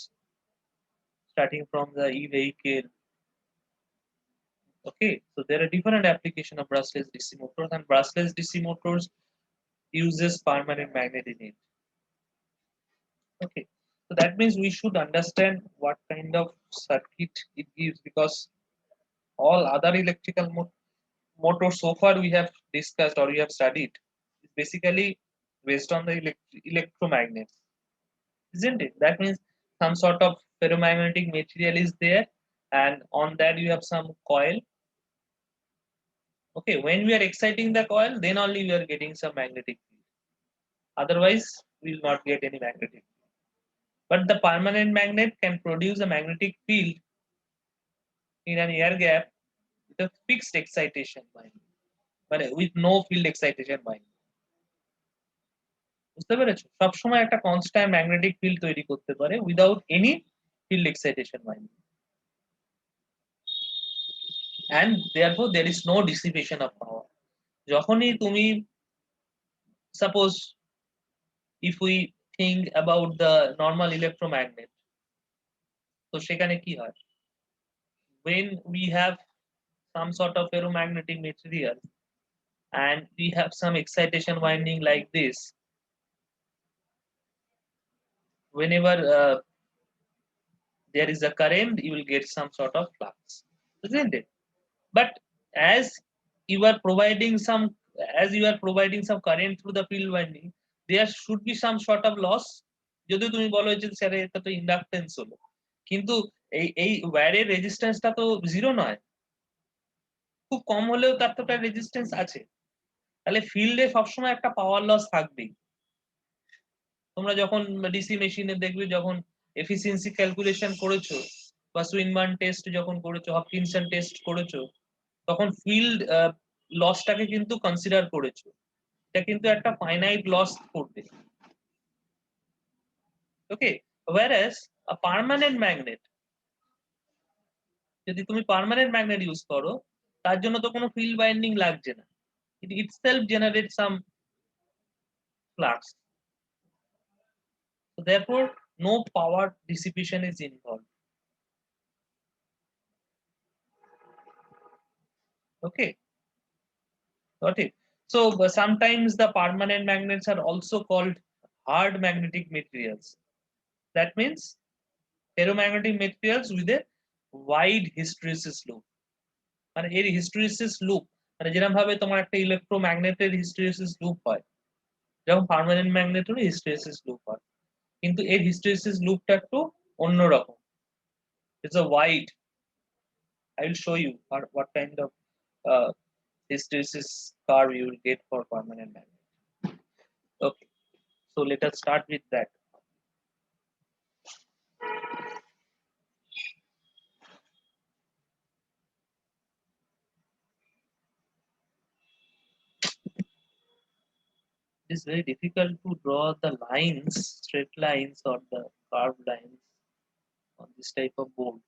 starting from the e-vehicle. Okay, so there are different application of brushless DC motors, and brushless DC motors uses permanent magnet in it. Okay, so that means we should understand what kind of circuit it gives, because all other electrical motors so far we have discussed or we have studied is basically based on the electromagnets, isn't it? That means some sort of ferromagnetic material is there, and on that you have some coil. Okay, when we are exciting the coil, then only we are getting some magnetic field. Otherwise, we will not get any magnetic field. But the permanent magnet can produce a magnetic field in an air gap with a fixed excitation binding, but with no field excitation binding. বুঝতে পেরেছো? সবসময় একটা constant magnetic field তৈরি করতে পারে without any field excitation binding, and therefore there is no dissipation of power. যখনই তুমি, suppose if we think about the normal electromagnet, তো সেখানে কি হয়? When we have some sort of ferromagnetic material and we have some excitation winding like this, whenever there is a current, you will get some sort of flux, isn't it? But as you are providing some, as you are providing some current through the field winding, there should be some sort of loss. যদি তুমি বলো যে sir এটা তো inductance হলো, কিন্তু এই ওয়্যারের রেজিস্ট্যান্সটা তো জিরো নয়, খুব কম হলেও তার তো একটা রেজিস্ট্যান্স আছে। তাহলে ফিল্ডে সবসময় একটা পাওয়ার লস থাকবেই। তোমরা যখন ডিসি মেশিনে দেখবে, যখন এফিসিয়েন্সি ক্যালকুলেশন করেছো বা সুইনবার্ন টেস্ট যখন করেছো, হপকিনসন টেস্ট করেছো, তখন ফিল্ড লসটাকে কিন্তু কনসিডার করেছো। এটা কিন্তু একটা ফাইনাইট লস করবে। ওকে, whereas a permanent magnet, যদি তুমি পার্মানেন্ট ম্যাগনেট ইউজ করো, তার জন্য তো কোনো ফিল্ড বাইন্ডিং লাগছে না, it itself generates some flux, so therefore no power dissipation is involved. Okay, got it? So sometimes the permanent magnets are also called hard magnetic materials. That means ferromagnetic materials with a wide hysteresis loop. মানে এর hysteresis loop, মানে যেরকম ভাবে তোমার একটা ইলেকট্রোম্যাগনেটের hysteresis loop হয়, যেমন permanent ম্যাগনেটেরও hysteresis loop হয়, কিন্তু এর হিস্টেরিসিস লুপটা একটু অন্যরকম। It's a wide, I will show you what kind of hysteresis curve you will get for permanent magnet. Okay, so let us start with that. It's very difficult to draw the lines, straight lines or the curved lines on this type of board.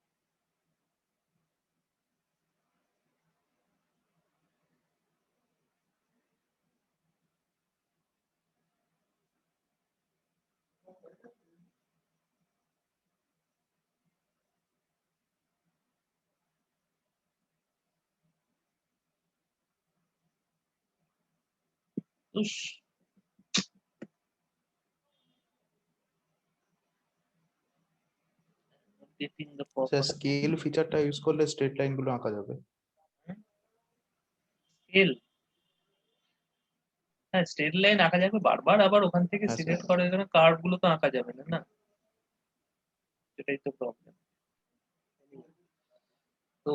Oosh. Getting the proper scale ফিচারটা use করলে straight line গুলো আঁকা যাবে। scale. হ্যাঁ, straight line আঁকা যাবে, বারবার আবার ওখান থেকে হ্যাঁ, সিলেক্ট স্যার। করে এখানে কার্ভ গুলো তো আঁকা যাবে না, না? সেটাই তো প্রবলেম। তো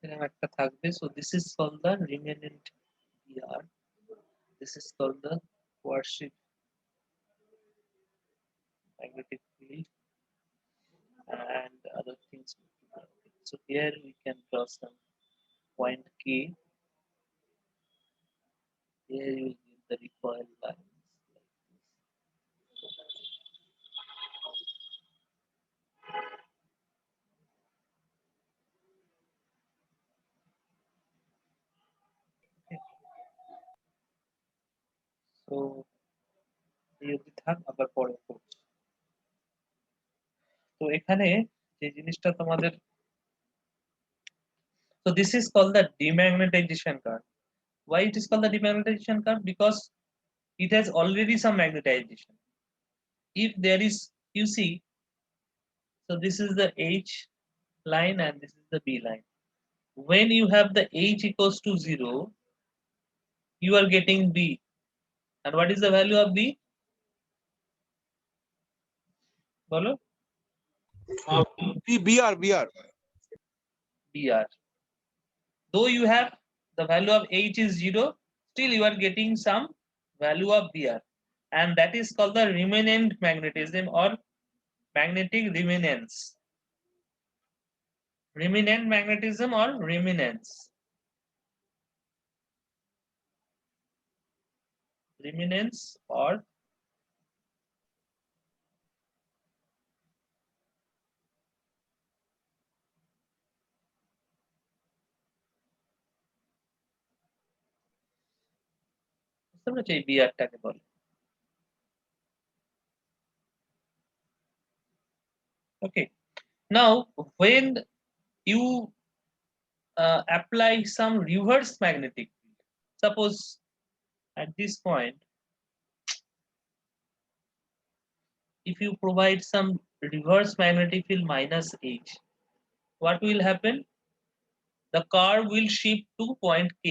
এরকম একটা থাকবে। So this is called the remnant BR. This is called the Schwarzschild magnetic field and other things. So here we can draw some point K. Here you will give the recoil lines like this. Okay. So এই অবধি থাক, আবার পরে করছি। তো এখানে যে জিনিসটা তোমাদের, so this is called the demagnetization curve. Why it is called the demagnetization curve? Because it has already some magnetization. If there is, you see, so this is the H line and this is the B line. When you have the H equals to 0, you are getting B. And what is the value of B? Bolo? BR. BR. Though you have the value of H is 0, still you are getting some value of BR. And that is called the remanent magnetism or magnetic remanence. Remanent magnetism or remanence. Remanence or এই বিআরটাকে বলে। Okay. Now, when you apply some reverse magnetic field, suppose at this point, if you provide some reverse magnetic field minus H, what will happen? The curve will shift to point K.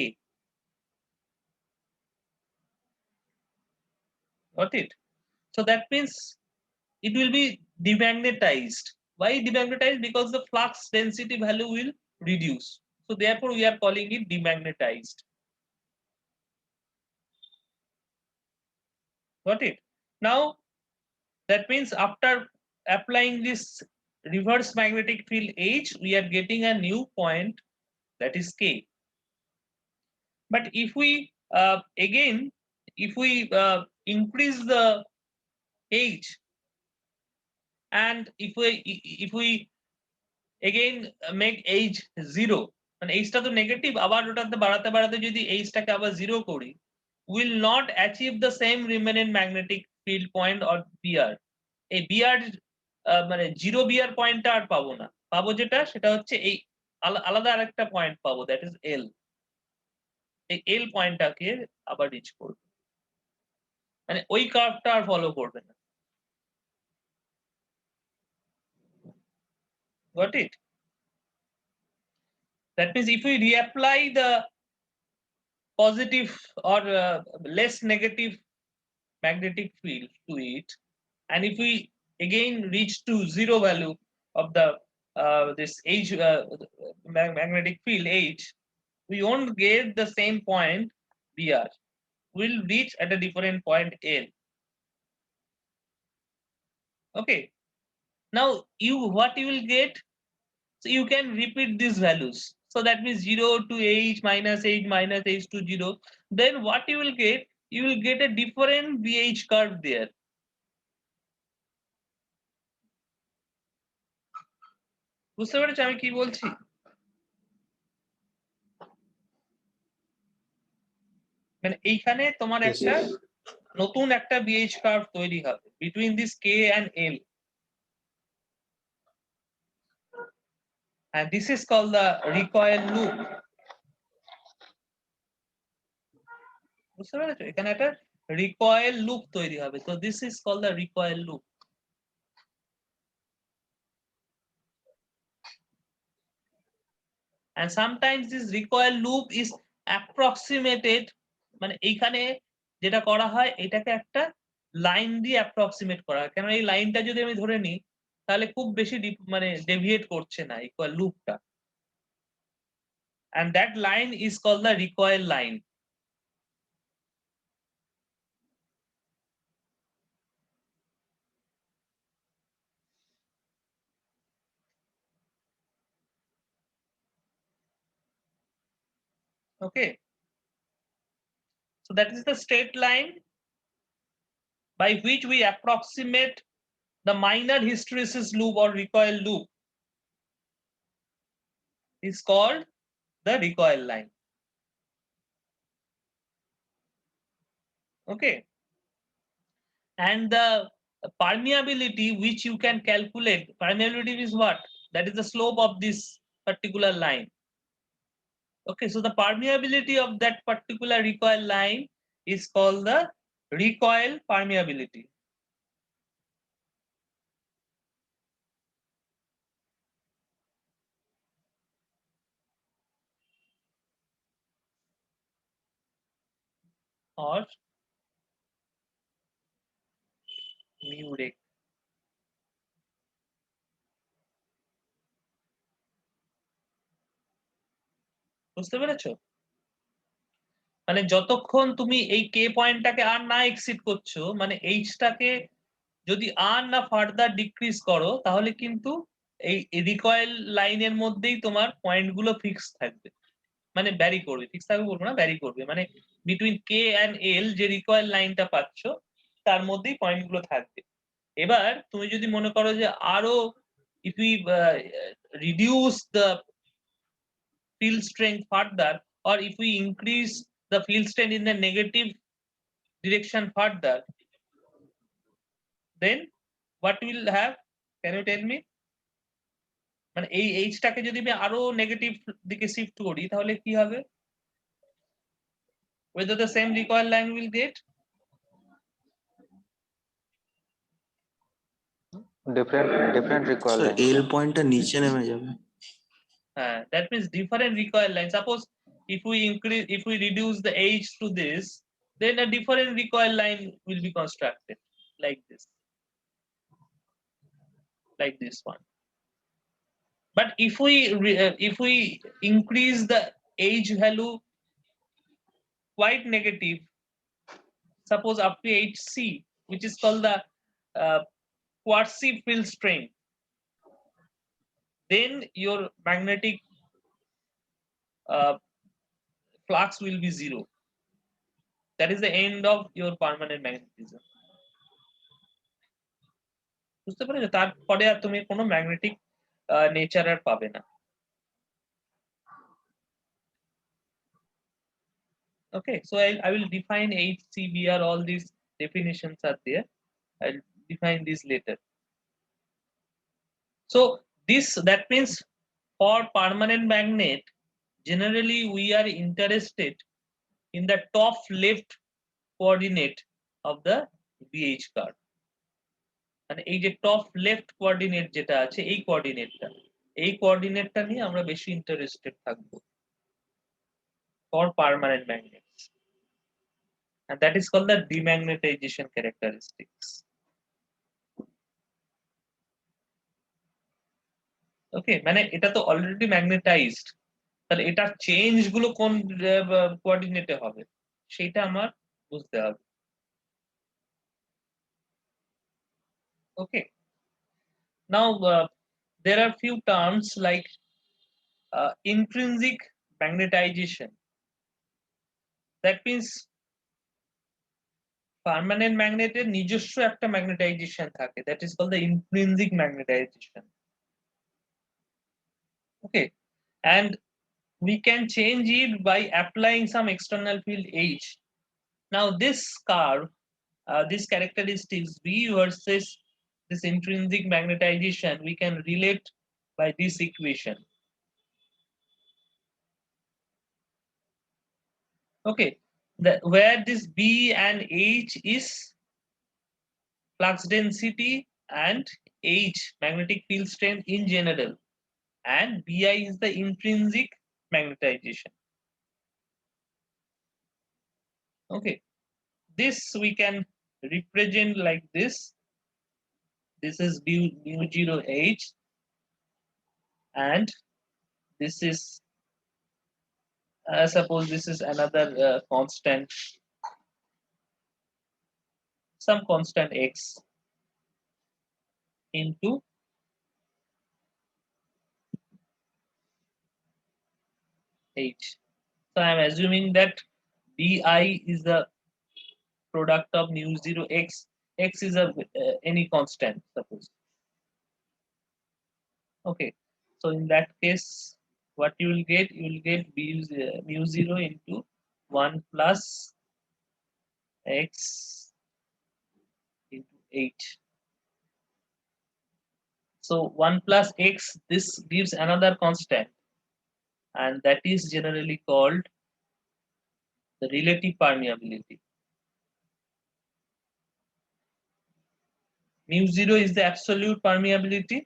Got it? So that means it will be demagnetized. Why demagnetized? Because the flux density value will reduce. So therefore we are calling it demagnetized. Got it? Now that means after applying this reverse magnetic field H, we are getting a new point, that is K. But if we again, if we increase the H, and if we again make H 0, মানে H টা তো negative, আবার ওটাতে বাড়াতে বাড়াতে যদি H টাকে আবার 0 করি, will not achieve the same remnant magnetic field point or BR. এই BR মানে 0 BR পয়েন্টটা আর পাবো না, পাবো যেটা সেটা হচ্ছে এই আলাদা আরেকটা পয়েন্ট পাবো, দ্যাট ইজ L। এই L পয়েন্টটাকে আবার রিচ করবে, মানে ওই কার্ভটা আর ফলো করবে না। Got it? That means if we reapply the positive or less negative magnetic field to it, and if we again reach to 0 value of the this H magnetic field H, we won't get the same point BR. We'll reach at a different point L. Okay. Now what you will get? So you can repeat these values. So that means 0 to h minus h to 0. Then what you will get? You will get a different BH curve there. বুঝতে পেরেছো আমি কি বলছি? মানে এইখানে তোমার Yes, একটা yes. নতুন একটা BH curve তৈরি হবে between this K and L. And this is called the recoil loop. বুঝতে পেরেছো? এখানে একটা recoil loop তৈরি হবে। So this is called the recoil loop. And sometimes this recoil loop is approximated, মানে এইখানে যেটা করা হয় এটাকে একটা লাইন দিয়ে অ্যাপ্রক্সিমেট করা হয়, কেন এই লাইনটা যদি আমি ধরে নিই তাহলে খুব বেশি মানে ডেভিয়েট করছে না equal লুপটা, and that line is called the recoil line. Okay, so that is the straight line by which we approximate the minor hysteresis loop or recoil loop is called the recoil line. Okay, and the permeability which you can calculate, permeability is what? That is the slope of this particular line. Okay, so the permeability of that particular recoil line is called the recoil permeability. Or mu rate. বুঝতে পেরেছো? মানে যতক্ষণ তুমি এই কে পয়েন্টটাকে আর না exceed করছো, মানে এইচটাকে যদি আর না ফার্দার ডিক্রিজ করো, তাহলে কিন্তু এই রিকয়েল লাইনের মধ্যেই তোমার পয়েন্টগুলো ফিক্স থাকবে, মানে ভ্যারি করবে, ফিক্স থাকবে বলবো না, ভ্যারি করবে, মানে বিটুইন কে এন্ড এল যে রিকয়েল লাইনটা পাচ্ছ তার মধ্যেই পয়েন্টগুলো থাকবে। এবার তুমি যদি মনে করো যে আরো if we reduce the field strength further, or if we increase the field strength in the negative direction further, then what will have? Can you tell me? মানে এই এইচটাকে যদি আমি আরো নেগেটিভ দিকে শিফট করি তাহলে কি হবে? Whether the same recoil line will get? different recoil sir line. এল পয়েন্টটা নিচে নেমে যাবে। That means different recoil line. Suppose if we reduce the h to this, then a different recoil line will be constructed like this one. But if we increase the h value quite negative, suppose up to hc, which is called the quasi field strength, then your magnetic flux will be zero. That is the end of your permanent magnetism. বুঝতে পেরেছো? তারপরে আর তুমি কোনো magnetic nature আর পাবে না। Okay, so I will define HCBR. All these definitions are there. I'll define this later. So that means for permanent magnet, generally we are interested in the top left coordinate of the BH curve. মানে এই যে top left coordinate যেটা আছে এই কোঅর্ডিনেটটা নিয়ে আমরা বেশি interested থাকবো for permanent magnets, and that is called the demagnetization characteristics. Okay, মানে এটা তো অলরেডি ম্যাগনেটাইজড, তাহলে এটা চেঞ্জ গুলো কোন কোঅর্ডিনেটে হবে সেটা আমার বুঝতে হবে। Okay, now there are few terms like intrinsic magnetization. That means permanent ম্যাগনেটের নিজস্ব একটা ম্যাগনেটাইজেশন থাকে, that is called the intrinsic magnetization. Okay, and we can change it by applying some external field H. Now this curve, this characteristics V versus this intrinsic magnetization, we can relate by this equation. Okay, where this B and H is flux density and H magnetic field strength in general, and Bi is the intrinsic magnetization. Okay, this we can represent like this. This is mu 0 H, and this is suppose this is another constant, some constant X into H. So I am assuming that Bi is the product of mu 0 X. X is a any constant, suppose. Okay, so in that case, what you will get mu 0 into 1 plus X into 8. So 1 plus X, this gives another constant, and that is generally called the relative permeability. Mu 0 is the absolute permeability,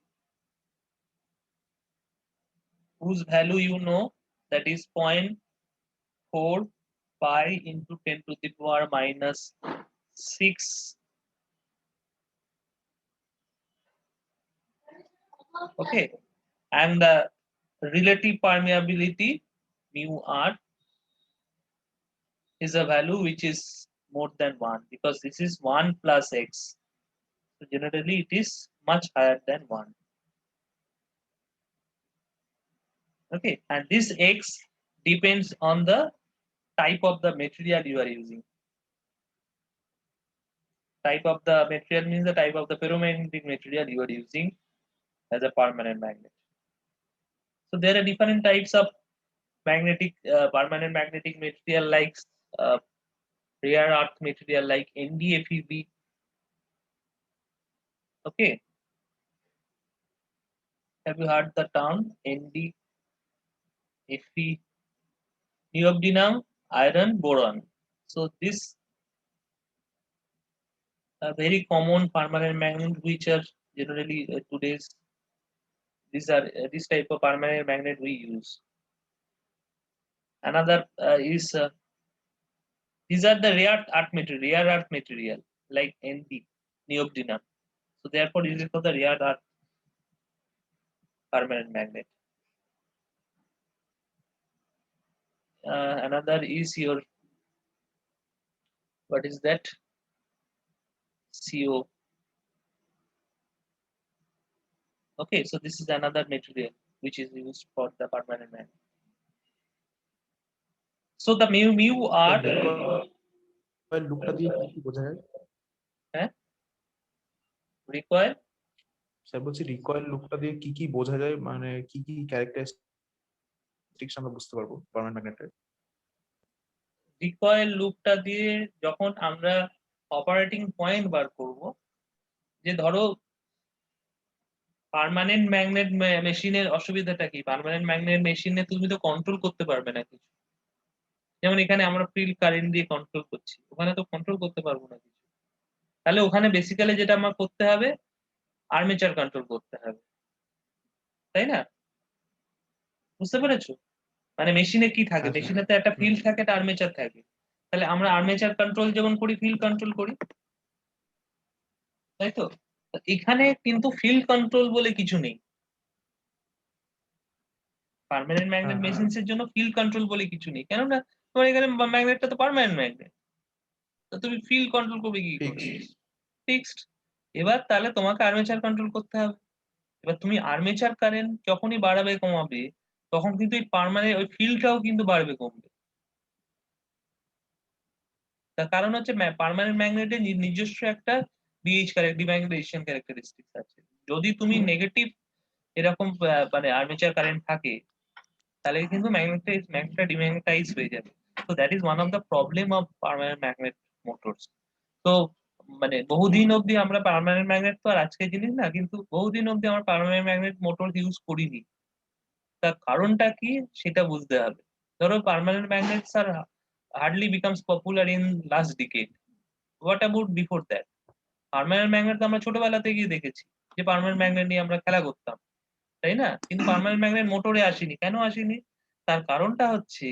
whose value you know, that is 0.4 pi into 10 to the power minus 6. Okay, and the relative permeability mu r is a value which is more than 1, because this is 1 plus X. So generally it is much higher than 1. Okay, and this X depends on the type of the material you are using. Type of the material means the type of the ferromagnetic material you are using as a permanent magnet. So there are different types of magnetic permanent magnetic material, like rare earth material like NdFeB. Okay, have you heard the term NdFe? Neodymium, iron, boron. So this very common permanent magnet which are generally today's, these are this type of permanent magnet we use. Another is these are the rare earth material like Nd, neodymium. So therefore it is called the rare earth permanent magnet. Another is your, what is that? CO. Okay, so this is another material which is used for the permanent magnet. So the mu r লুকটা দিয়ে কি কি বোঝা যায়? recoil. Sir বলছি recoil লুকটা দিয়ে কি কি বোঝা যায়, মানে কি কি ক্যারেক্টারিস্টিক্স আমরা বুঝতে পারবো পার্মানেন্ট ম্যাগনেটের? রিকয়েল লুপটা দিয়ে যখন আমরা অপারেটিং পয়েন্ট বার করব, যে ধরো পার্মানেন্ট ম্যাগনেট মেশিনের অসুবিধাটা কি, পার্মানেন্ট ম্যাগনেট মেশিনে তুমি তো কন্ট্রোল করতে পারবে না কিছু। যেমন এখানে আমরা ফিল্ড কারেন্ট দিয়ে কন্ট্রোল করছি, ওখানে তো কন্ট্রোল করতে পারবো না কিছু। তাহলে ওখানে বেসিক্যালি যেটা আমার করতে হবে, আর্মেচার কন্ট্রোল করতে হবে, তাই না? বুঝতে পেরেছো? মানে মেশিনে কি থাকে, মেশিনে তো একটা ফিল্ড থাকে, একটা আর্মেচার থাকে। তাহলে আমরা আর্মেচার কন্ট্রোল যেমন করি, ফিল্ড কন্ট্রোল করি, তাই তো? এখানে কিন্তু ফিল্ড কন্ট্রোল বলে কিছু নেই। পার্মানেন্ট ম্যাগনেট মেশিনস এর জন্য ফিল্ড কন্ট্রোল বলে কিছু নেই, কেননা তোমার এখানে ম্যাগনেটটা তো পার্মানেন্ট ম্যাগনেট, তো তুমি ফিল্ড কন্ট্রোল করবে কি করে? ফিক্সড। এবার তাহলে তোমাকে আর্মেচার কন্ট্রোল করতে হবে। এবার তুমি আর্মেচার কারেন্ট যখনই বাড়াবে কমাবে, তখন কিন্তু এই পার্মানেন্ট ওই ফিল্ডটাও কিন্তু বাড়বে কমবে। তার কারণ হচ্ছে পার্মানেন্ট ম্যাগনেটের নিজস্ব একটা বিএইচ ডিম্যাগনেটাইজেশন ক্যারেক্টারিস্টিক্স আছে। যদি তুমি নেগেটিভ এরকম মানে আর্মেচার কারেন্ট থাকে তাহলে কিন্তু ম্যাগনেটটা ডিম্যাগনেটাইজ হয়ে যাবে। তো that is one of the problem of permanent magnet motors. তো মানে বহুদিন অবধি আমরা পার্মানেন্ট ম্যাগনেট তো আর আজকের জিনিস না, কিন্তু বহুদিন অবধি আমরা পার্মানেন্ট ম্যাগনেট মোটর ইউজ করিনি। তার কারণটা কি সেটা বুঝতে হবে। ধরো permanent magnets are hardly becomes popular in last decade. What about before that? Permanent magnet তো আমরা ছোটবেলাতে গিয়ে দেখেছি যে পার্মানেন্ট ম্যাগনেট নিয়ে আমরা খেলা করতাম, তাই না? কিন্তু পার্মানেন্ট ম্যাগনেট মোটরে আসেনি। কেন আসেনি? তার কারণটা হচ্ছে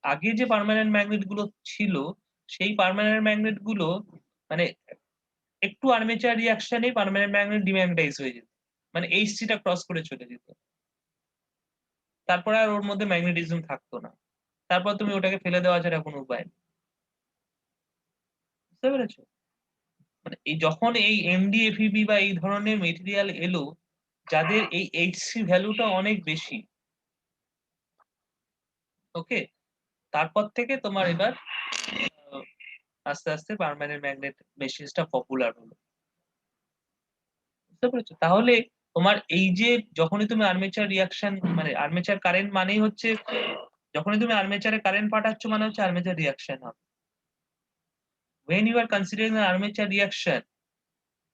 আগে যে পার্মানেন্ট ম্যাগনেট গুলো ছিল সেই পার্মানেন্ট ম্যাগনেট গুলো মানে একটু আর্মেচার রিয়াকশনে পার্মানেন্ট ম্যাগনেট ডিম্যাগনেটাইজ হয়ে যেত, মানে এইচসিটা ক্রস করে চলে যেত। তারপরে আর ওর মধ্যে ম্যাগনেটিজম থাকতো না। তারপর তুমি ওটাকে ফেলে দেওয়া ছাড়া কোনো উপায় নেই। বুঝতে পেরেছো? মানে এই যখন এই এমডিএফইবি বা এই ধরনের মেটেরিয়াল এলো যাদের এই এইচসি ভ্যালুটা অনেক বেশি, ওকে, তারপর থেকে তোমার এবার আস্তে আস্তে পার্মানেন্ট ম্যাগনেট মেশিনটা পপুলার হলো। বুঝতে পেরেছো? তাহলে তোমার এই যে যখনই তুমি আর্মেচার রিয়াকশন মানে আর্মেচার কারেন্ট মানেই হচ্ছে যখনই তুমি আর্মেচারে কারেন্ট পাঠাচ্ছ মানে হচ্ছে আর্মেচার রিয়াকশন হবে। When you are considering an armature reaction,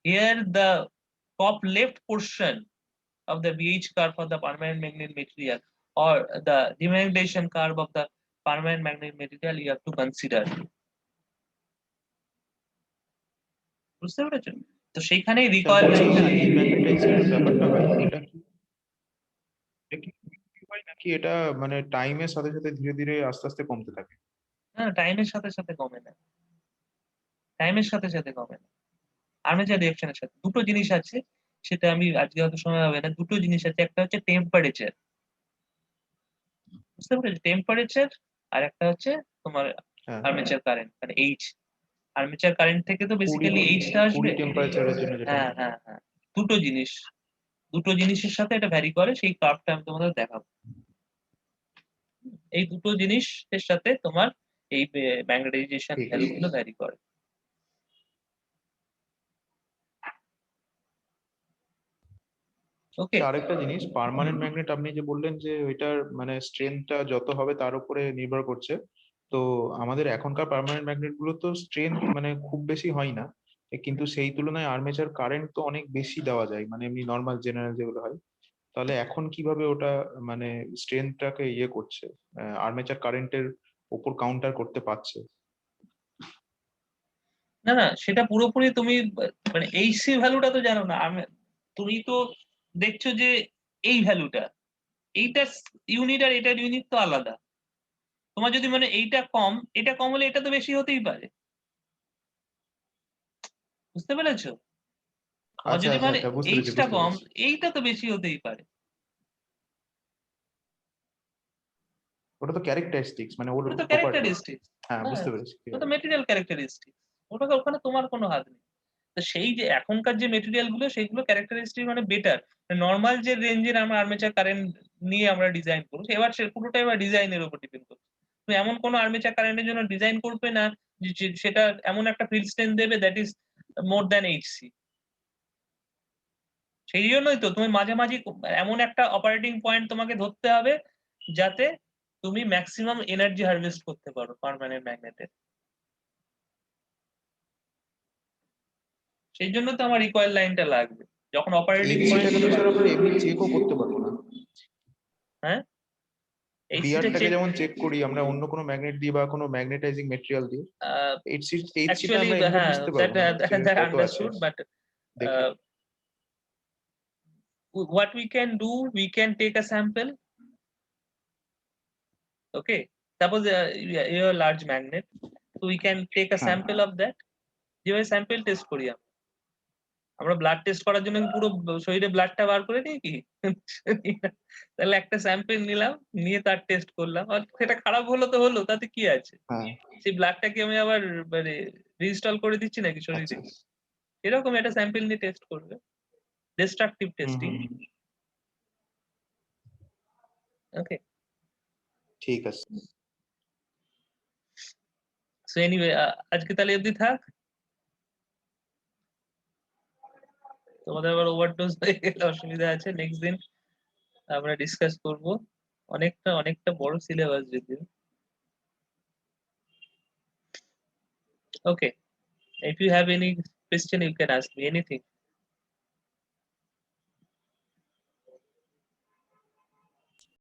here the top left portion of the BH curve of the permanent magnet material or the demagnetization curve of the permanent magnet material you have to consider. বুঝতে পেরেছো? তো সেইখানেই recoil বলছি লাইনটা যে ডিম্যাগনেটাইজিং এর ব্যাপারটা হয় এটা কি হয় নাকি এটা মানে টাইমের সাথে সাথে ধীরে ধীরে আস্তে আস্তে কমতে থাকে? না, টাইমের সাথে সাথে কমে না। টাইমের সাথে সাথে কমে না। আর্মেচার রিঅ্যাকশনের সাথে দুটো জিনিস আছে, সেটা আমি আজকে হয়তো সময় হবে না। দুটো জিনিস আছে, একটা হচ্ছে টেম্পারেচার। বুঝতে পেরেছো? টেম্পারেচার আর একটা হচ্ছে তোমার হ্যাঁ, আর্মেচার কারেন্ট মানে এইচ। আর্মেচার কারেন্ট থেকে তো বেসিক্যালি এইচটা আসবে। টেম্পারেচারের জন্য যেটা হ্যাঁ হয়। হ্যাঁ হ্যাঁ, দুটো জিনিস, দুটো জিনিসের সাথে এটা ভ্যারি করে। সেই কার্ভটা আমি তোমাদের দেখাবো। এই দুটো জিনিসের সাথে তোমার এই ম্যাগনেটাইজেশন ঠিক ভ্যালু আছে। গুলো ভ্যারি করে। ওকে। আরেকটা জিনিস, পার্মানেন্ট ম্যাগনেট আপনি যে বললেন যে ওইটার মানে স্ট্রেংথটা যত হবে তার উপরে নির্ভর করছে। তো আমাদের এখনকার পার্মানেন্ট ম্যাগনেট গুলো তো স্ট্রেংথ মানে খুব বেশি হয় না, কিন্তু সেই তুলনায় আর্মেচার কারেন্ট তো অনেক বেশি দেওয়া যায়, মানে এমনি নর্মাল জেনারেল যেগুলো হয়। তাহলে এখন কিভাবে ওটা মানে স্ট্রেংথটাকে ইয়ে করছে, আর্মেচার কারেন্টের উপর কাউন্টার করতে পারছে? না না, সেটা পুরোপুরি তুমি মানে এইচসি ভ্যালুটা তো জানো না। তুমি তো দেখছো যে এই ভ্যালুটা, এইটা ইউনিট আর এটার ইউনিট তো আলাদা। তোমার যদি মানে এইটা কম, এটা কম হলে এটা তো বেশি হতেই পারে। বুঝতে পেরেছো? তোমার আচ্ছা যদি আচ্ছা মানে আচ্ছা, বুঝতে পেরেছি এইচটা বুঝতে কম, পেরেছি। এইটা তো বেশি হতেই পারে। ওটা তো ক্যারেক্টারিস্টিক্স, মানে ওর ওটা তো প্রপার্টি। ক্যারেক্টারিস্টিক্স। হ্যাঁ, হ্যাঁ, বুঝতে পেরেছি ওটা তো clear। Material characteristics. ওটাকে ওখানে তোমার কোনো হাত নেই। তো সেই যে এখনকার যে মেটেরিয়াল গুলো সেগুলো ক্যারেক্টারিস্টিক মানে বেটার। নর্মাল যে রেঞ্জের আমরা আর্মেচার কারেন্ট নিয়ে আমরা ডিজাইন করবো, এবার সে পুরোটাই এবার ডিজাইনের উপর ডিপেন্ড করছে। তুমি এমন কোনো আর্মেচার কারেন্টের জন্য ডিজাইন করবে না সেটা এমন একটা ফিল্ড স্ট্রেন্থ দেবে that is more than HC. সেই জন্যই তো তুমি মাঝামাঝি এমন একটা অপারেটিং পয়েন্ট তোমাকে ধরতে হবে যাতে তুমি ম্যাক্সিমাম এনার্জি হারভেস্ট করতে পারো পার্মানেন্ট ম্যাগনেটের। সেই জন্য তো আমার রিকয়েল লাইনটা লাগবে যখন অপারেটিং পয়েন্ট। এইচসিটাকে তো স্যার আমরা এমনি চেকও করতে পারবো না? হ্যাঁ, এইচসিটা বিয়ারটাকে চেক যেমন চেক করি আমরা অন্য কোনো ম্যাগনেট দিয়ে বা কোনো ম্যাগনেটাইজিং ম্যাটেরিয়াল দিয়ে, এইচসিটা অ্যাকচুয়ালি আমরা এমনি হ্যাঁ, বুঝতে দ্যাট পারবো না স্ট্রেংথ দ্যাট কত আছে আন্ডারস্টুড বাট দেখে। what we can do, we can take a sample. Okay, suppose you're a large magnet, so we can take a হ্যাঁ, sample of that. যেভাবে স্যাম্পল টেস্ট করি আমরা ব্লাড টেস্ট করার জন্য কি পুরো শরীরে ব্লাডটা বার করে দিই কি? তাহলে একটা স্যাম্পল নিলাম, নিয়ে তার টেস্ট করলাম, আর সেটা খারাপ হলো তো হলো, তাতে কি আছে? হ্যাঁ, সেই ব্লাডটাকে আমি আবার মানে রিইনস্টল করে দিচ্ছি নাকি শরীরে? আচ্ছা। এরকম একটা স্যাম্পল নিয়ে টেস্ট করবে, ডিস্ট্রাকটিভ হুম টেস্টিং। হুম হুম। Okay. ঠিক আছে। So anyway, আজকে তাহলে অবধি থাক। তোমাদের আবার ওভারডোজ হয়ে গেলে অসুবিধা আছে, নেক্সট দিন আমরা ডিসকাস করব। অনেকটা বড় সিলেবাস যদিও। Okay, if you have any question you can ask me anything.